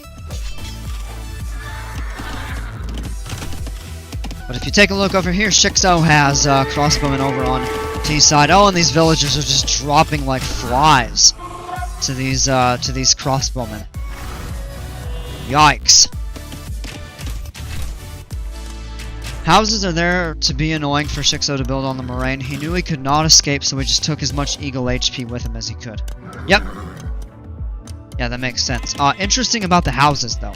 But if you take a look over here, shiXo has crossbowmen over on T's side. Oh, and these villagers are just dropping like flies to these crossbowmen. Yikes. Houses are there to be annoying for shiXo to build on the moraine. He knew he could not escape, so he just took as much eagle HP with him as he could. Yep. Yeah, that makes sense. Interesting about the houses, though.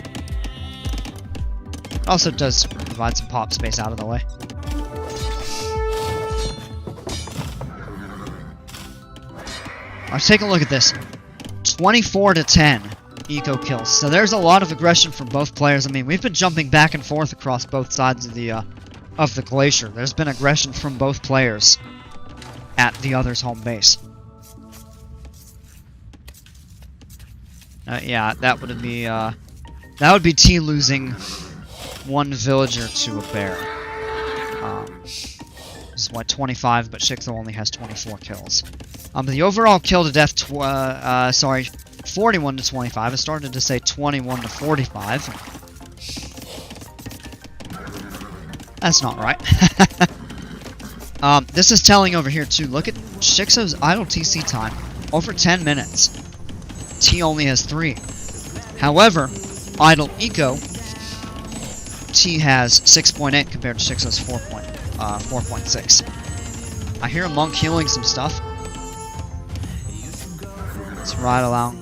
Also does provide some pop space out of the way. Let's take a look at this. 24 to 10 eco kills. So there's a lot of aggression from both players. I mean, we've been jumping back and forth across both sides of the glacier. There's been aggression from both players at the other's home base. Yeah, that would be T losing 1 villager to a bear. This is what, 25, but shiXo only has 24 kills. The overall kill to death, 41 to 25. I started to say 21 to 45. That's not right. This is telling over here too. Look at shiXo's idle TC time. Over 10 minutes. T only has 3. However, idle eco, T has 6.8 compared to shiXo's 4.6. I hear a monk healing some stuff. Let's ride along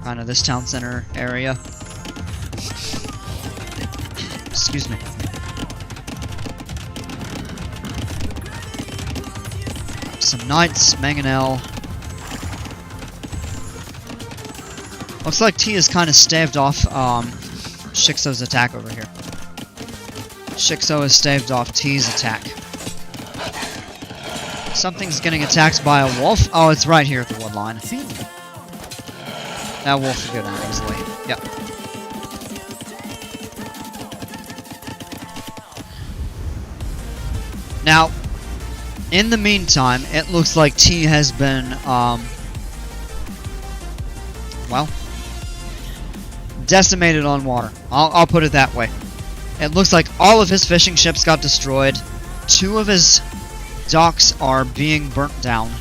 kind of this town center area. Excuse me. Some knights, mangonel. Looks like T has kind of staved off shiXo's attack over here. shiXo has staved off T's attack. Something's getting attacked by a wolf. Oh, it's right here at the wood line. That wolf will go down easily. Yep. Now, in the meantime, it looks like T has been, well, decimated on water. I'll put it that way. It looks like all of his fishing ships got destroyed. 2 of his docks are being burnt down.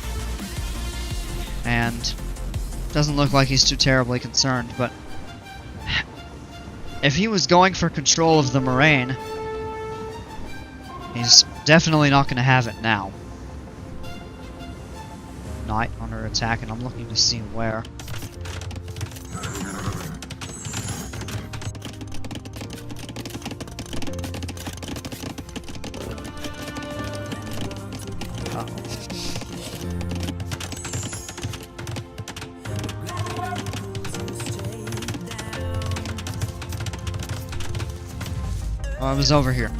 And doesn't look like he's too terribly concerned, but if he was going for control of the moraine, he's definitely not going to have it now. Knight under attack, and I'm looking to see where. Oh, I was over here.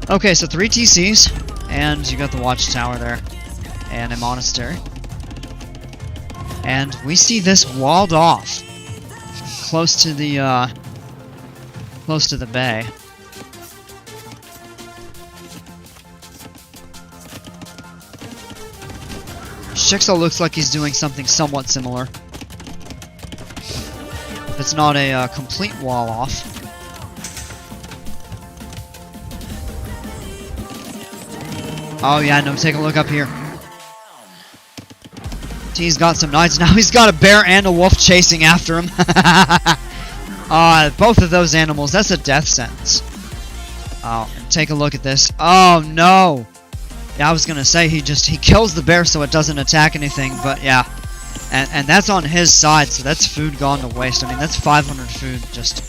Okay, so 3 TCs, and you got the watchtower there, and a monastery. And we see this walled off, close to the bay. shiXo looks like he's doing something somewhat similar. It's not a complete wall off. Oh yeah, no, take a look up here. T's got some knights. Now he's got a bear and a wolf chasing after him. Both of those animals, that's a death sentence. Oh, and take a look at this. Oh no! Yeah, I was gonna say he kills the bear so it doesn't attack anything, but yeah. And that's on his side, so that's food gone to waste. I mean, that's 500 food just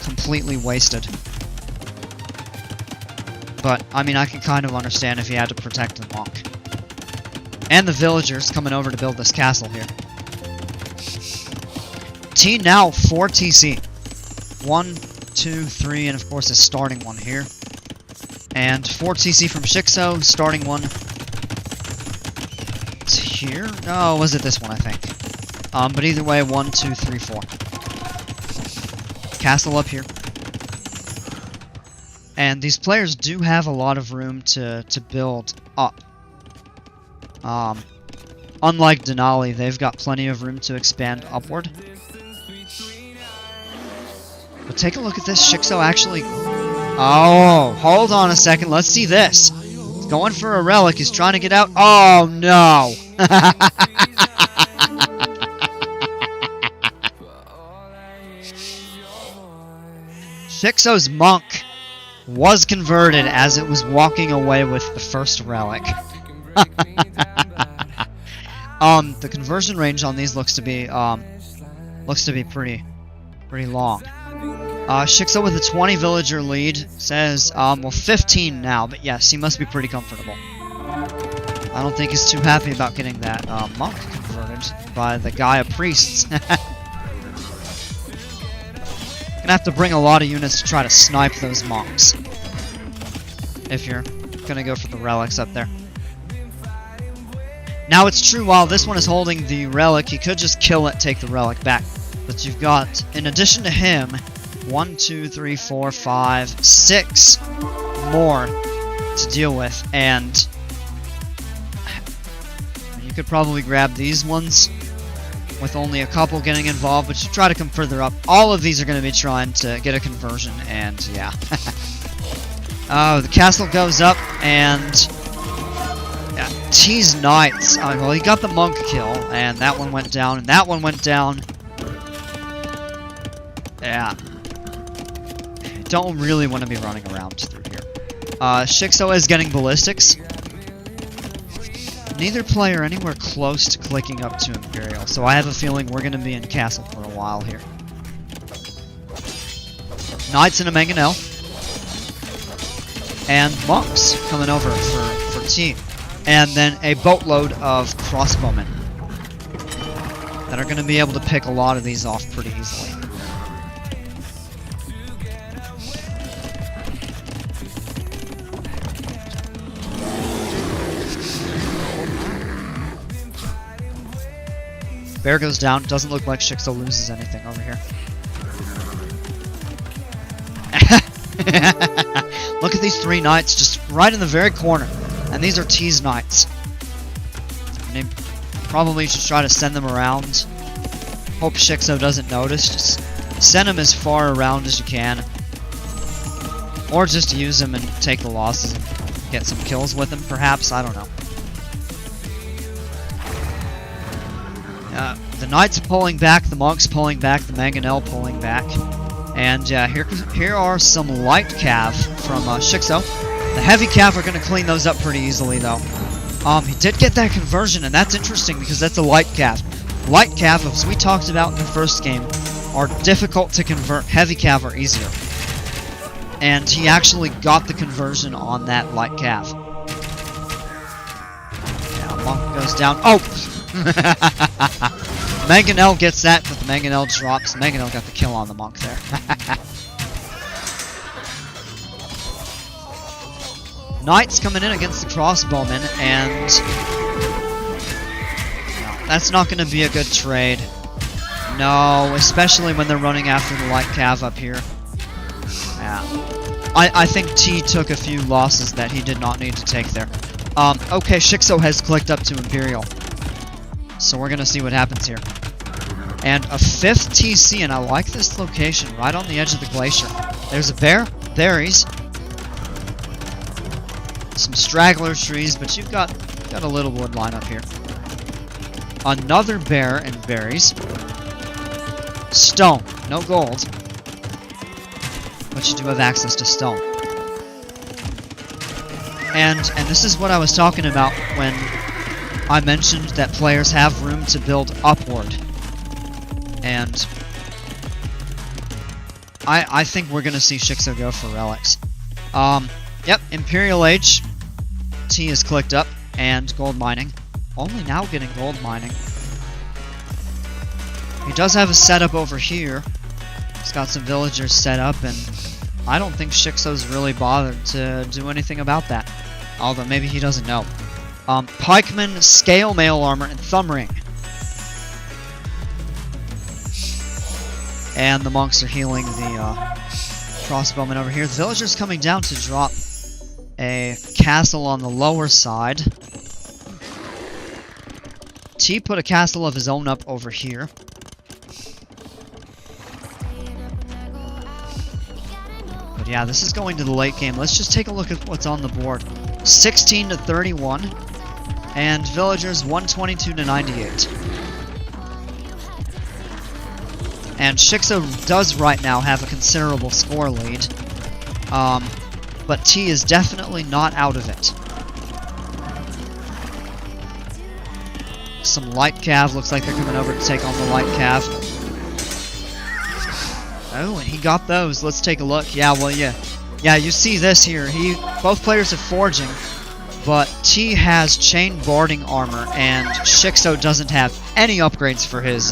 completely wasted. But, I mean, I can kind of understand if he had to protect the monk. And the villagers coming over to build this castle here. T now 4 TC. 1, 2, 3, and of course a starting one here. And 4 TC from shiXo, starting one. It's here? No, was it this one, I think? But either way, 1, 2, 3, 4. Castle up here. And these players do have a lot of room to build up. Unlike Denali, they've got plenty of room to expand upward. But take a look at this. shiXo actually... Oh, hold on a second. Let's see this. He's going for a relic. He's trying to get out. Oh, no. shiXo's monk was converted as it was walking away with the first relic. The conversion range on these looks to be pretty long. shiXo with a 20 villager lead says, well, 15 now, but yes, he must be pretty comfortable. I don't think he's too happy about getting that monk converted by the Gaia priests. Gonna have to bring a lot of units to try to snipe those monks if you're gonna go for the relics up there. Now it's true, while this one is holding the relic, he could just kill it, take the relic back. But you've got, in addition to him, 1, 2, 3, 4, 5, 6 more to deal with, and you could probably grab these ones with only a couple getting involved, but you try to come further up. All of these are going to be trying to get a conversion, and yeah. The castle goes up, and yeah, T's knights. Well, he got the monk kill, and that one went down, and that one went down. Yeah. Don't really want to be running around through here. shiXo is getting ballistics. Neither player anywhere close to clicking up to Imperial, so I have a feeling we're going to be in castle for a while here. Knights and a mangonel. And monks coming over for T. And then a boatload of crossbowmen that are going to be able to pick a lot of these off pretty easily. Bear goes down. Doesn't look like shiXo loses anything over here. Look at these 3 knights just right in the very corner. And these are T's knights. And they probably should try to send them around. Hope shiXo doesn't notice. Just send them as far around as you can. Or just use them and take the losses and get some kills with them, perhaps. I don't know. The Knights pulling back, the Monks pulling back, the Mangonel pulling back. And here are some light cav from shiXo. The heavy cav are going to clean those up pretty easily, though. He did get that conversion, and that's interesting because that's a light cav. Light cav, as we talked about in the first game, are difficult to convert. Heavy cav are easier. And he actually got the conversion on that light cav. Yeah, Monk goes down. Oh! Mangonel gets that, but the Mangonel drops. Mangonel got the kill on the Monk there. Knights coming in against the crossbowmen, and no, that's not going to be a good trade. No, especially when they're running after the light cav up here. Yeah. I think T took a few losses that he did not need to take there. Okay, shiXo has clicked up to Imperial. So we're going to see what happens here. And a 5th TC, and I like this location, right on the edge of the glacier. There's a bear, berries, some straggler trees, but you've got a little wood line up here. Another bear and berries. Stone, no gold. But you do have access to stone. And this is what I was talking about when I mentioned that players have room to build upward. And I think we're going to see shiXo go for relics. Yep, Imperial Age. T is clicked up, and gold mining. Only now getting gold mining. He does have a setup over here. He's got some villagers set up, and I don't think shiXo's really bothered to do anything about that. Although maybe he doesn't know. Pikeman, Scale Mail Armor, and Thumb Ring. And the Monks are healing the crossbowmen over here. The villagers coming down to drop a castle on the lower side. T put a castle of his own up over here. But yeah, this is going to the late game. Let's just take a look at what's on the board. 16 to 31. And villagers 122 to 98. And shiXo does right now have a considerable score lead. But T is definitely not out of it. Some light cav, looks like they're coming over to take on the light cav. Oh, and he got those. Let's take a look. Yeah, well, yeah. Yeah, you see this here. Both players are forging, but T has chain barding armor, and shiXo doesn't have any upgrades for his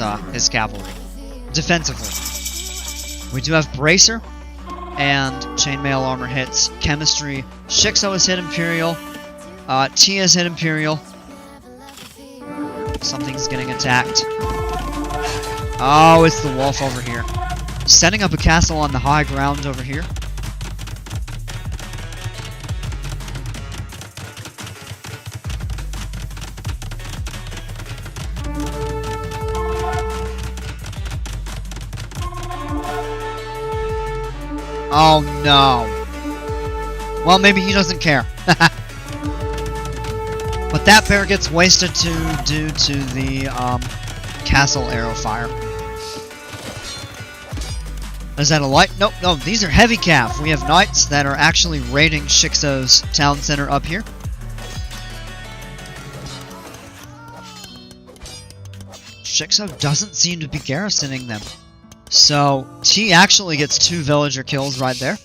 cavalry. Defensively. We do have Bracer, and chainmail armor hits chemistry. shiXo has hit Imperial. T has hit Imperial. Something's getting attacked. Oh, it's the wolf over here. Setting up a castle on the high ground over here. Oh no. Well, maybe he doesn't care. But that bear gets wasted due to the castle arrow fire. Is that a light? Nope, no, these are heavy cav. We have knights that are actually raiding shiXo's town center up here. shiXo doesn't seem to be garrisoning them. So, T actually gets 2 villager kills right there.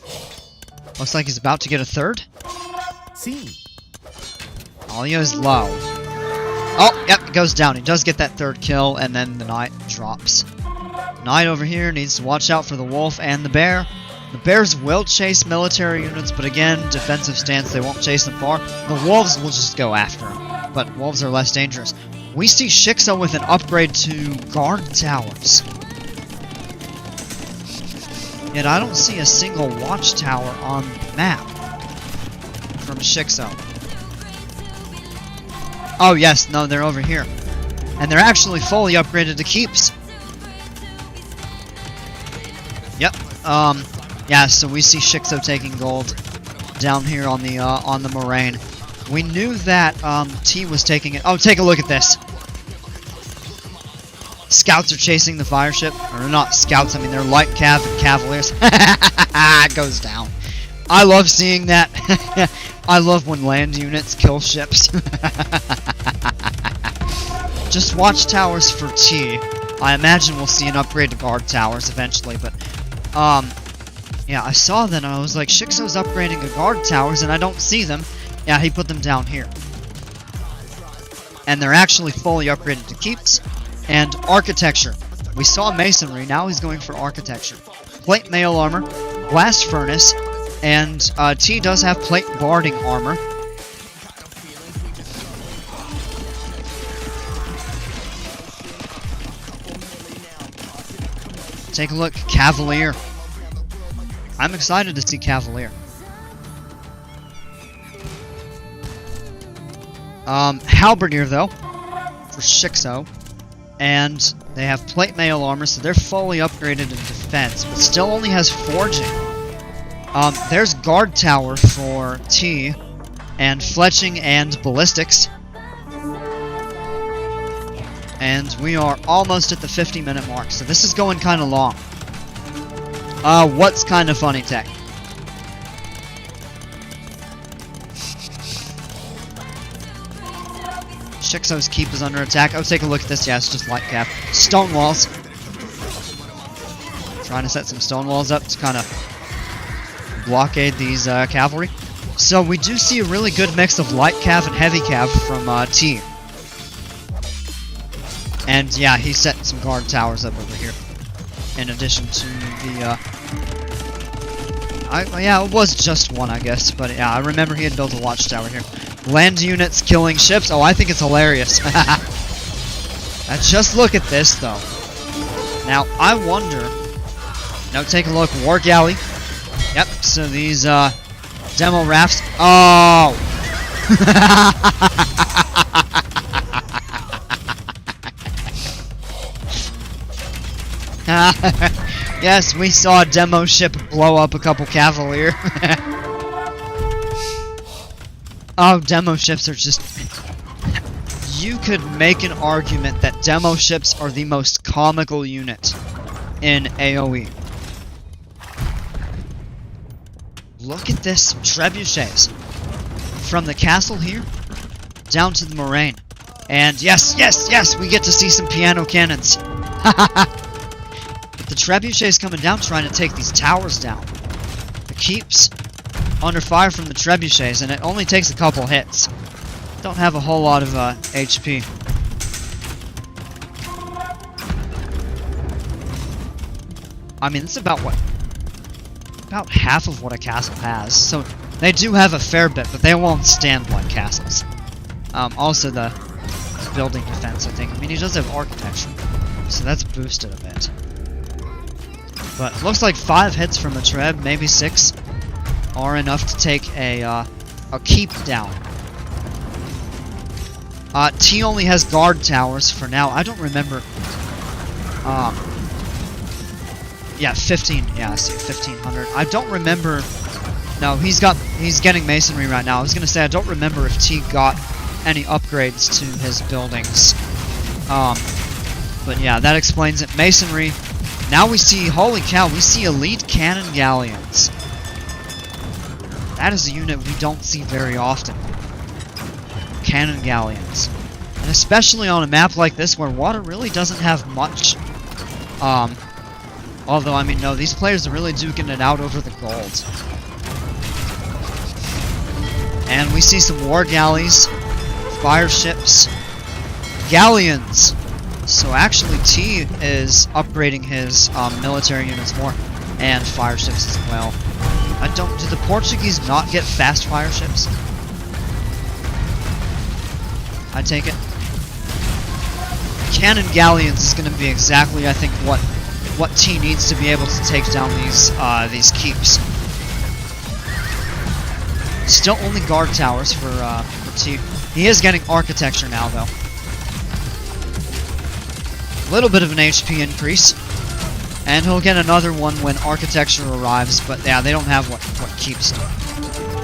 Looks like he's about to get a 3rd. See. Alia is low. Oh, yep, it goes down. He does get that 3rd kill, and then the knight drops. Knight over here needs to watch out for the wolf and the bear. The bears will chase military units, but again, defensive stance, they won't chase them far. The wolves will just go after them, but wolves are less dangerous. We see shiXo with an upgrade to guard towers. Yet I don't see a single watchtower on the map from shiXo. Oh yes, no, they're over here. And they're actually fully upgraded to keeps. Yep. Yeah, so we see shiXo taking gold down here on the moraine. We knew that T was taking it. Oh, take a look at this. Scouts are chasing the fire ship. Or not scouts, I mean they're light cav and cavaliers. It goes down. I love seeing that. I love when land units kill ships. Just watch towers for T. I imagine we'll see an upgrade to guard towers eventually, but yeah, I saw that and I was like, shiXo's upgrading the guard towers and I don't see them. Yeah, he put them down here. And they're actually fully upgraded to keeps. And architecture. We saw masonry, now he's going for architecture. Plate mail armor, blast furnace, and T does have plate guarding armor. Take a look, Cavalier. I'm excited to see Cavalier. Halberdier though, for shiXo. And they have plate mail armor, so they're fully upgraded in defense, but still only has forging. There's guard tower for T, and fletching and ballistics. And we are almost at the 50-minute mark, so this is going kind of long. What's kind of funny, Tech? shiXo's keep is under attack. Oh, take a look at this. Yeah, it's just light cap. Stone walls. Trying to set some stone walls up to kind of blockade these cavalry. So we do see a really good mix of light cav and heavy cav from T. And yeah, he's setting some guard towers up over here. In addition to the yeah, it was just one, I guess, but yeah, I remember he had built a watchtower here. Land units killing ships. Oh, I think it's hilarious. Just look at this, though. Now, I wonder... Now, take a look. War galley. Yep, so these, demo rafts... Oh! Yes, we saw a demo ship blow up a couple cavalier. Oh, demo ships are just... You could make an argument that demo ships are the most comical unit in AoE. Look at this, trebuchets. From the castle here, down to the moraine. And yes, yes, yes, we get to see some piano cannons. The trebuchets coming down trying to take these towers down. The keeps under fire from the trebuchets, and it only takes a couple hits. Don't have a whole lot of HP. I mean, it's about what? About half of what a castle has. So they do have a fair bit, but they won't stand like castles. Also the building defense, I think. I mean, he does have architecture, so that's boosted a bit. But it looks like 5 hits from a treb, maybe 6, are enough to take a keep down. T only has guard towers for now. I don't remember. Yeah, 15. Yeah, I see 1500. I don't remember. No, he's getting masonry right now. I was gonna say I don't remember if T got any upgrades to his buildings. But yeah, that explains it. Masonry. Now we see, holy cow, we see elite cannon galleons. That is a unit we don't see very often. Cannon galleons. And especially on a map like this where water really doesn't have much. Although, I mean, no, these players are really duking it out over the gold. And we see some war galleys, fire ships, galleons. So actually T is upgrading his military units more, and fire ships as well. Do the Portuguese not get fast fire ships? I take it. Cannon galleons is going to be exactly, I think, what T needs to be able to take down these keeps. Still only guard towers for T. He is getting architecture now, though. A little bit of an HP increase, and he'll get another one when architecture arrives. But yeah, they don't have what keeps do.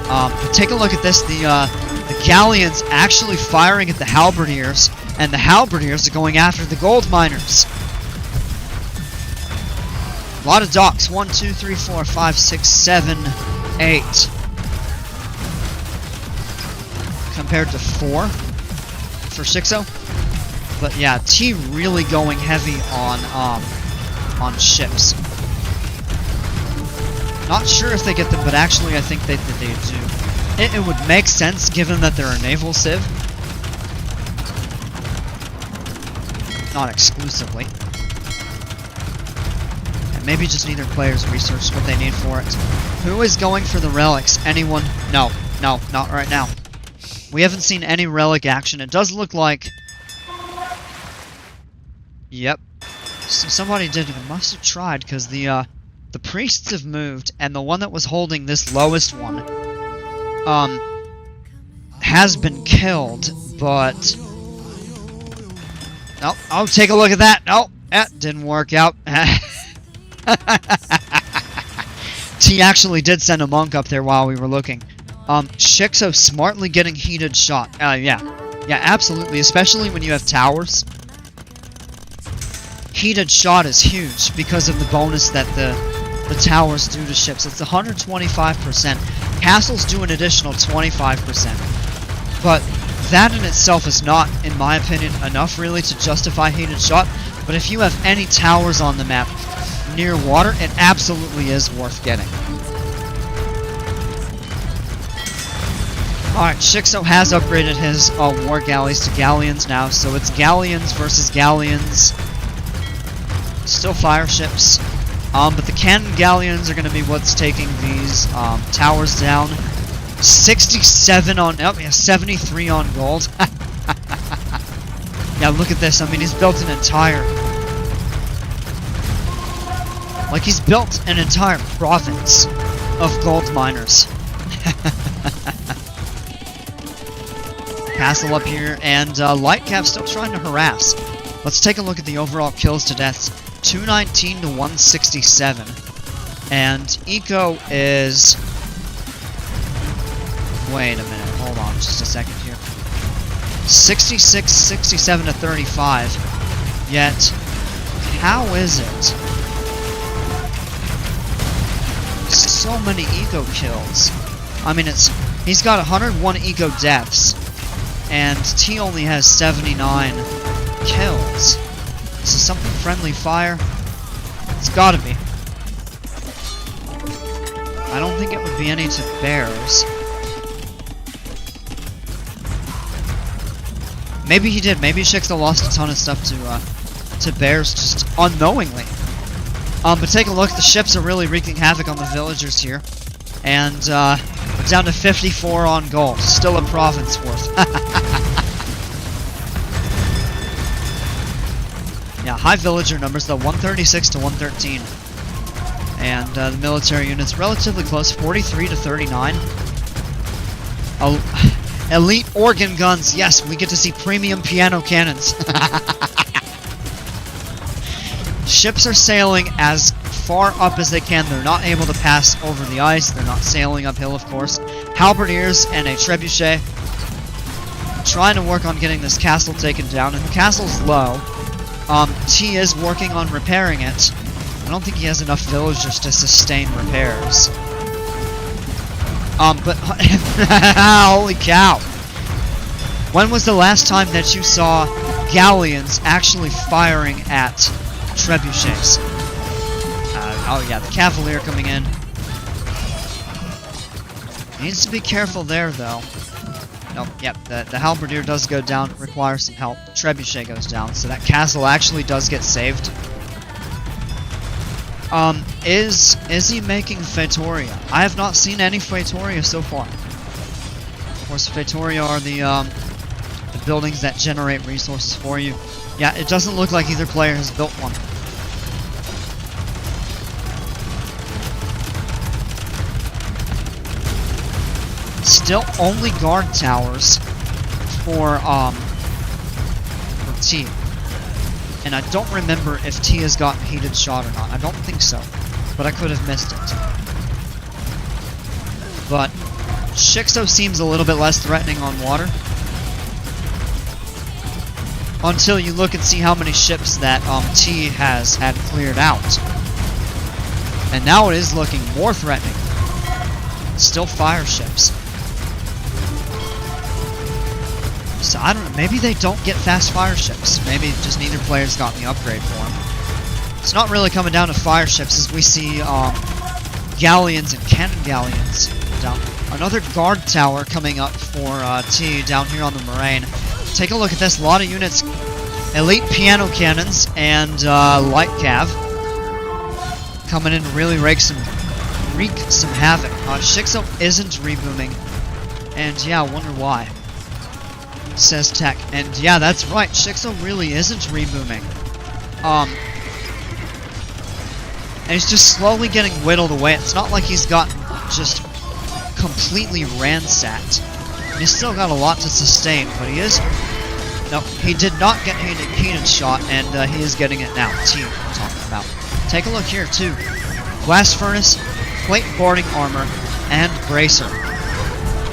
But take a look at this. The the Galleons actually firing at the Halberdiers, and the Halberdiers are going after the gold miners. A lot of docks. 1, 2, 3, 4, 5, 6, 7, 8. Compared to 4 for shiXo. But yeah, T really going heavy on ships. Not sure if they get them, but actually I think they do. It would make sense given that they're a naval civ. Not exclusively. And maybe just neither players researched what they need for it. Who is going for the relics? Anyone? No, not right now. We haven't seen any relic action. It does look like... Yep. So somebody did it. Must have tried, because the priests have moved, and the one that was holding this lowest one, has been killed, but... Nope. Oh, take a look at that. Nope. That didn't work out. T actually did send a monk up there while we were looking. shiXo smartly getting heated shot. Yeah, absolutely. Especially when you have towers. Heated shot is huge because of the bonus that the towers do to ships. It's 125%. Castles do an additional 25%. But that in itself is not, in my opinion, enough really to justify heated shot. But if you have any towers on the map near water, it absolutely is worth getting. Alright, shiXo has upgraded his war galleys to galleons now, so it's galleons versus galleons. Still fire ships. But the cannon galleons are going to be what's taking these towers down. 67 on... Oh, yeah, 73 on gold. Yeah, look at this. I mean, he's built an entire... Like, he's built an entire province of gold miners. Castle up here, and Lightcap still trying to harass. Let's take a look at the overall kills to deaths. 219 to 167. And Eco is... Wait a minute, hold on just a second here. 66, 67 to 35. Yet, how is it? So many Eco kills. I mean, he's got 101 Eco deaths. And T only has 79 kills. This is something friendly fire. It's gotta be. I don't think it would be any to bears. Maybe he did. Maybe shiXo lost a ton of stuff to bears just unknowingly. But take a look. The ships are really wreaking havoc on the villagers here. And we're down to 54 on gold. Still a province worth. Yeah, high villager numbers though, 136 to 113. And the military units relatively close, 43 to 39. Elite organ guns, yes, we get to see premium piano cannons. Ships are sailing as far up as they can. They're not able to pass over the ice. They're not sailing uphill, of course. Halberdiers and a trebuchet trying to work on getting this castle taken down, and the castle's low. T is working on repairing it. I don't think he has enough villagers to sustain repairs. But holy cow! When was the last time that you saw galleons actually firing at trebuchets? Oh yeah, the cavalier coming in. Needs to be careful there, though. Nope, yep, the halberdier does go down, requires some help. The trebuchet goes down, so that castle actually does get saved. Is he making Feitoria? I have not seen any Feitoria so far. Of course, Feitoria are the buildings that generate resources for you. Yeah, it doesn't look like either player has built one. Still only guard towers for T. And I don't remember if T has gotten heated shot or not. I don't think so. But I could have missed it. But shiXo seems a little bit less threatening on water. Until you look and see how many ships that T has had cleared out. And now it is looking more threatening. Still fire ships. So I don't know, maybe they don't get fast fire ships. Maybe just neither player's got the upgrade for them. It's not really coming down to fire ships as we see galleons and cannon galleons down. Another guard tower coming up for T down here on the moraine. Take a look at this, a lot of units. Elite piano cannons and light cav coming in to really wreak some havoc. shiXo isn't rebooming, and yeah, I wonder why, says Tech. And yeah, that's right, shiXo really isn't rebooming. And he's just slowly getting whittled away. It's not like he's gotten just completely ransacked. He's still got a lot to sustain, but he is... No, he did not get heated shot, and he is getting it now. T, I'm talking about. Take a look here, too. Blast Furnace, Plate Boarding Armor, and Bracer.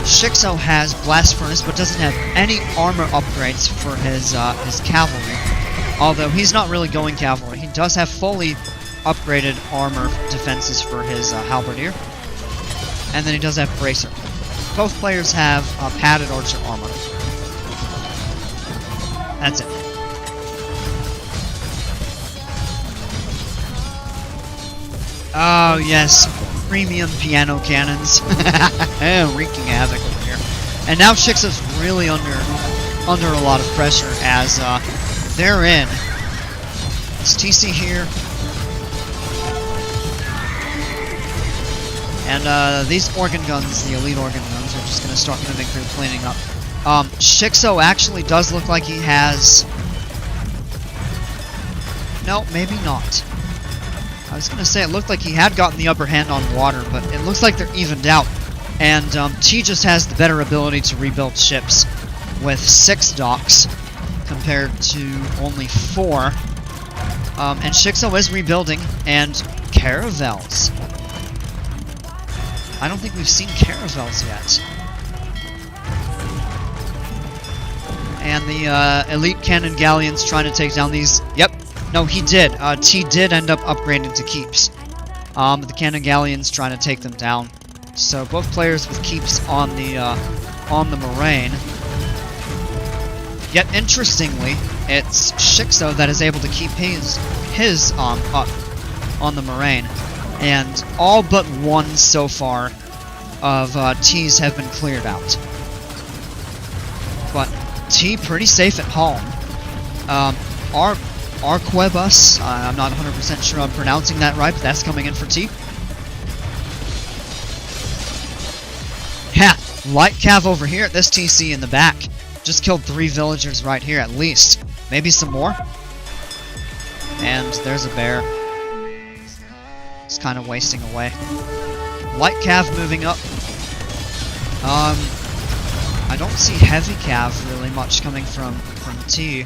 shiXo has Blast Furnace, but doesn't have any armor upgrades for his cavalry. Although he's not really going cavalry. He does have fully upgraded armor defenses for his halberdier. And then he does have Bracer. Both players have padded archer armor. That's it. Oh yes, premium piano cannons. Wreaking havoc over here. And now shiXo's really under a lot of pressure as they're in. It's TC here. And these organ guns, the elite organ guns, are just going to start moving through, cleaning up. shiXo actually does look like he has... No, maybe not. I was going to say it looked like he had gotten the upper hand on water, but it looks like they're evened out. And T just has the better ability to rebuild ships with 6 docks compared to only 4. And shiXo is rebuilding, and caravels. I don't think we've seen caravels yet. And the elite cannon galleons trying to take down these... Yep. No, he did. T did end up upgrading to keeps. But the cannon galleons trying to take them down. So both players with keeps on the moraine. Yet interestingly, it's shiXo that is able to keep his up on the moraine. And all but one so far of T's have been cleared out. But T pretty safe at home. Arquebus, I'm not 100% sure I'm pronouncing that right, but that's coming in for T. Yeah, light cav over here at this TC in the back. Just killed 3 villagers right here at least. Maybe some more. And there's a bear. It's kind of wasting away. Light cav moving up. I don't see heavy cav really much coming from T.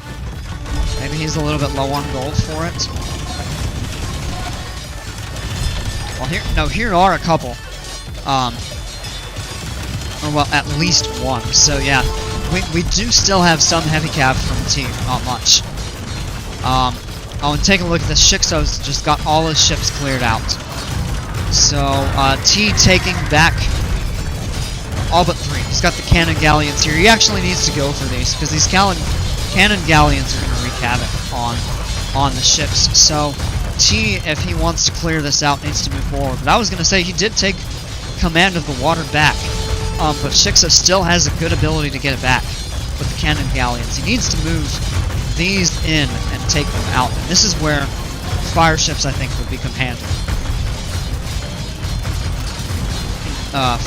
Maybe he's a little bit low on gold for it. Well, here are a couple. Or well, at least one. So yeah, we do still have some heavy cav from T, not much. Oh, and take a look at this. shiXo's just got all his ships cleared out. So T taking back all but 3. He's got the cannon galleons here. He actually needs to go for these because these cannon galleons are going to wreak havoc on the ships. So T, if he wants to clear this out, needs to move forward. But I was going to say he did take command of the water back. But shiXo still has a good ability to get it back with the cannon galleons. He needs to move these in and take them out. And this is where fire ships, I think, would become handy.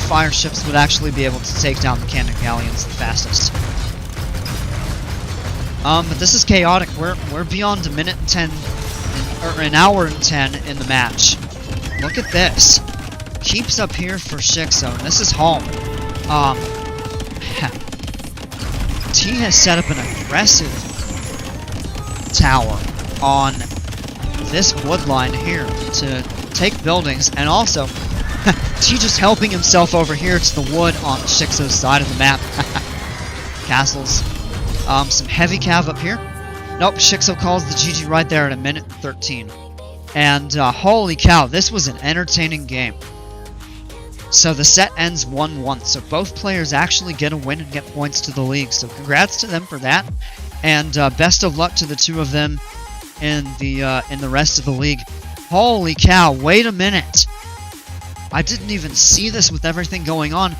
Fire ships would actually be able to take down the cannon galleons the fastest. But this is chaotic. We're beyond a minute and 10, or an hour and 10 in the match. Look at this. Keeps up here for shiXo, and this is home. T has set up an aggressive tower on this wood line here to take buildings, and also T just helping himself over here to the wood on shiXo's side of the map. Castles. Some heavy cav up here. Nope, shiXo calls the GG right there at 1:13. And holy cow, this was an entertaining game. So the set ends 1-1. So both players actually get a win and get points to the league. So congrats to them for that. And best of luck to the two of them in the rest of the league. Holy cow, wait a minute. I didn't even see this with everything going on.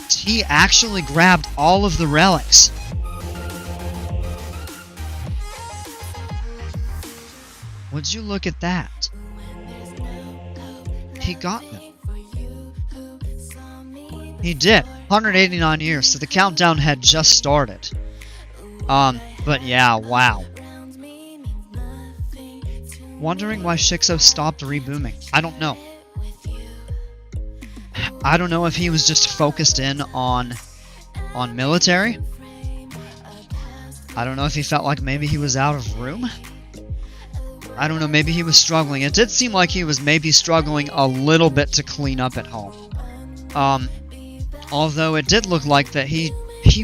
He actually grabbed all of the relics. Would you look at that? He got them. He did. 189 years, so the countdown had just started. But yeah, wow. Wondering why shiXo stopped rebooming. I don't know. I don't know if he was just focused in on military. I don't know if he felt like maybe he was out of room. I don't know, maybe he was struggling. It did seem like he was maybe struggling a little bit to clean up at home. Although it did look like that he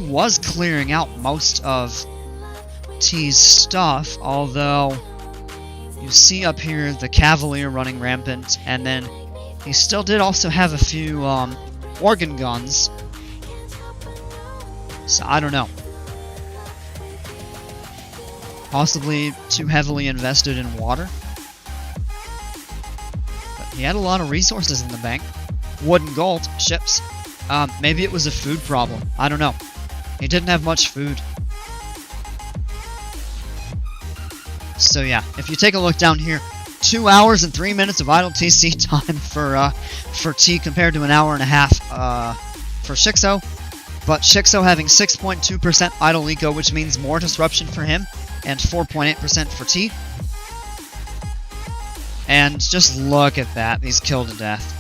was clearing out most of T's stuff, although you see up here the Cavalier running rampant, and then he still did also have a few organ guns. So I don't know. Possibly too heavily invested in water. But he had a lot of resources in the bank. Wood and gold, ships. Maybe it was a food problem. I don't know. He didn't have much food. So yeah, if you take a look down here, 2 hours and 3 minutes of idle TC time for T compared to an hour and a half for shiXo. But shiXo having 6.2% idle eco, which means more disruption for him, and 4.8% for T. And just look at that, these killed to death.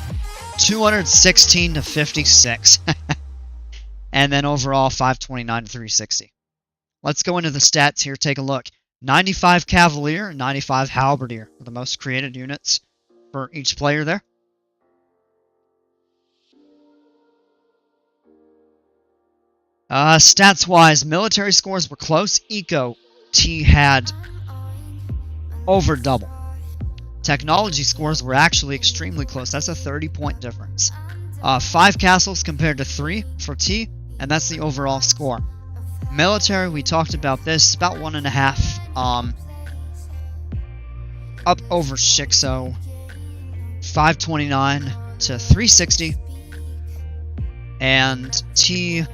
216 to 56. And then overall 529 to 360. Let's go into the stats here, take a look. 95 Cavalier and 95 Halberdier are the most created units for each player there. Stats-wise, military scores were close. Eco, T had over double. Technology scores were actually extremely close. That's a 30-point difference. 5 castles compared to 3 for T, and that's the overall score. Military, we talked about this, about 1.5 up over shiXo, 529 to 360, and T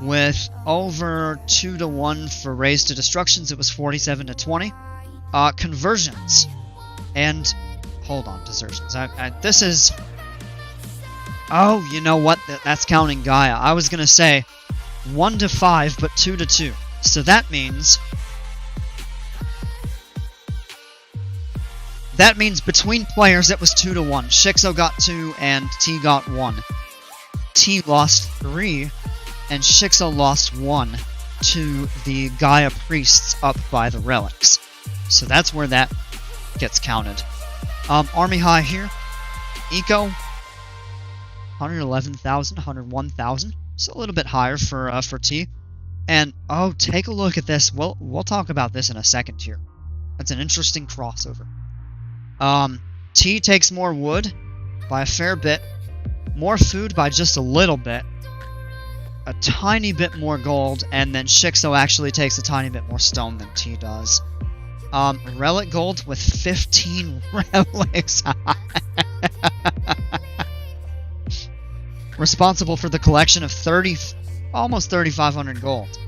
with over 2 to 1 for raise to destructions. It was 47 to 20. Conversions and hold on, desertions. This is. Oh, you know what? That's counting Gaia. I was gonna say 1 to 5, but 2 to 2. So that means between players it was 2 to 1. shiXo got 2 and T got 1. T lost 3 and shiXo lost 1 to the Gaia priests up by the relics. So that's where that gets counted. Army high here. Eco 111,000, 101,000. So a little bit higher for T. And oh, take a look at this. We'll talk about this in a second here. That's an interesting crossover. T takes more wood by a fair bit, more food by just a little bit, a tiny bit more gold, and then shiXo actually takes a tiny bit more stone than T does. Relic gold with 15 relics. Responsible for the collection of almost 3,500 gold.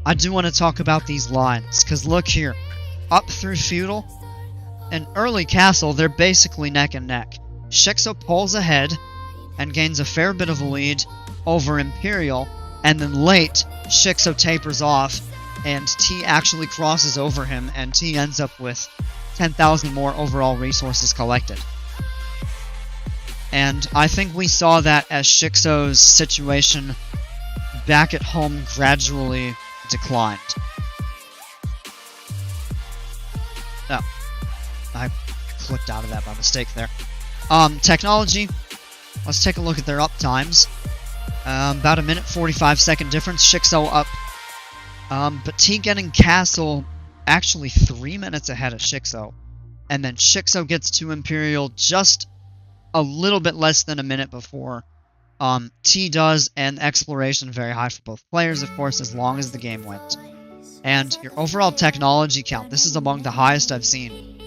I do want to talk about these lines, because look here. Up through feudal and early castle, they're basically neck and neck. shiXo pulls ahead and gains a fair bit of a lead over imperial, and then late, shiXo tapers off, and T actually crosses over him, and T ends up with 10,000 more overall resources collected. And I think we saw that as shiXo's situation back at home gradually declined. Oh, I clicked out of that by mistake there. Technology, let's take a look at their up times. About a minute 45-second difference, shiXo up. But T getting Castle actually 3 minutes ahead of shiXo. And then shiXo gets to Imperial just a little bit less than a minute before T does, and exploration very high for both players, of course, as long as the game wins. And your overall technology count, this is among the highest I've seen.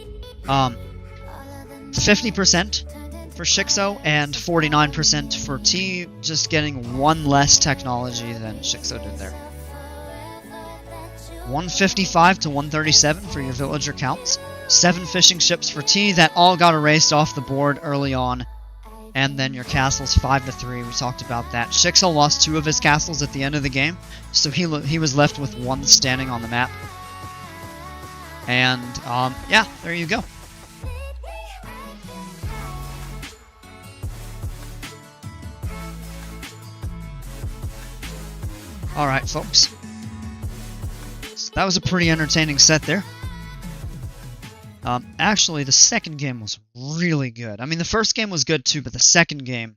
50% for shiXo and 49% for T, just getting one less technology than shiXo did there. 155 to 137 for your villager counts. 7 fishing ships for T that all got erased off the board early on. And then your castles 5 to 3. We talked about that. shiXo lost 2 of his castles at the end of the game, so he was left with 1 standing on the map. And yeah, there you go. All right, folks. So that was a pretty entertaining set there. Actually, the second game was really good. I mean, the first game was good too, but the second game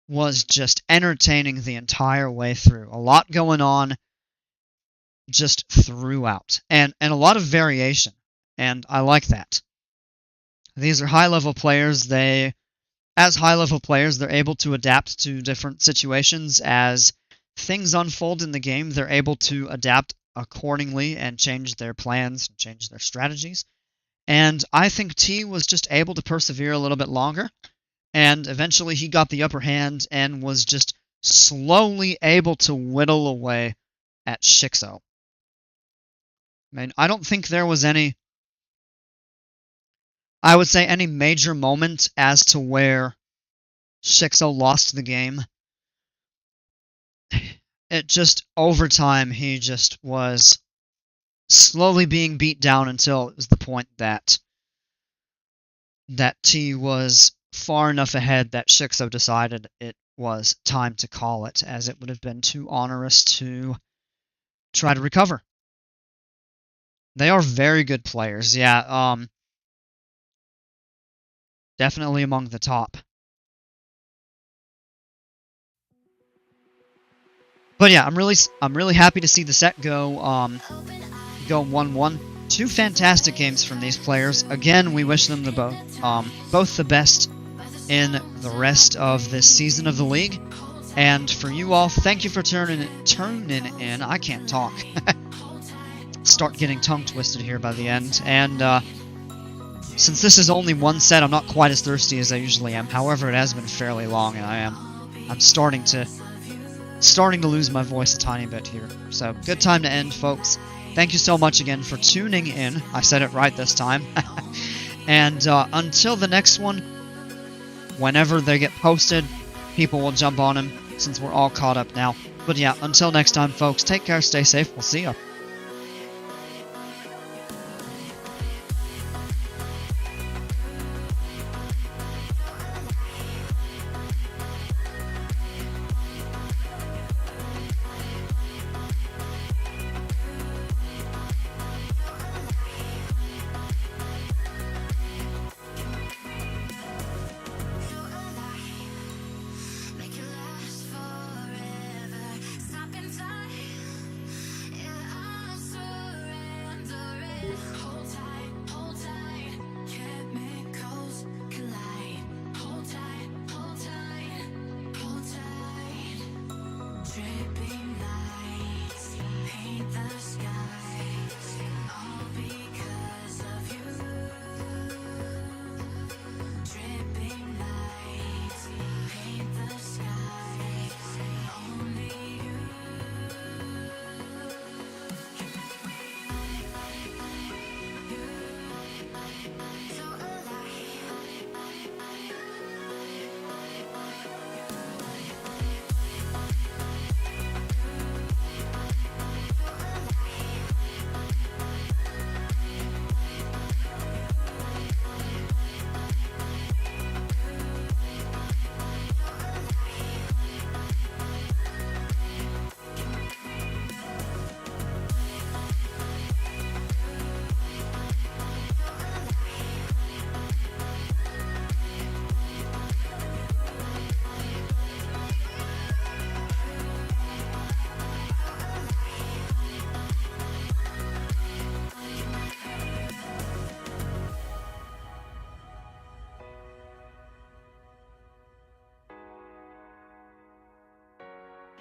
was just entertaining the entire way through. A lot going on just throughout. And a lot of variation. And I like that. These are high-level players. As high-level players, they're able to adapt to different situations. As things unfold in the game, they're able to adapt accordingly and change their plans, change their strategies. And I think T was just able to persevere a little bit longer, and eventually he got the upper hand and was just slowly able to whittle away at shiXo. I mean, I don't think there was any major moment as to where shiXo lost the game. It just, over time, he just was slowly being beat down until it was the point that T was far enough ahead that shiXo decided it was time to call it, as it would have been too onerous to try to recover. They are very good players, yeah. Definitely among the top. But yeah, I'm really happy to see the set go 1-1. 2 fantastic games from these players. Again, we wish them both the best in the rest of this season of the league. And for you all, thank you for tuning in. I can't talk. Start getting tongue twisted here by the end. And since this is only one set, I'm not quite as thirsty as I usually am. However, it has been fairly long, and I'm starting to lose my voice a tiny bit here. So, good time to end, folks. Thank you so much again for tuning in. I said it right this time. And until the next one, whenever they get posted, people will jump on them, since we're all caught up now. But yeah, until next time, folks, take care, stay safe, we'll see ya. Make it last forever. Stop in time. Yeah,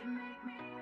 can make me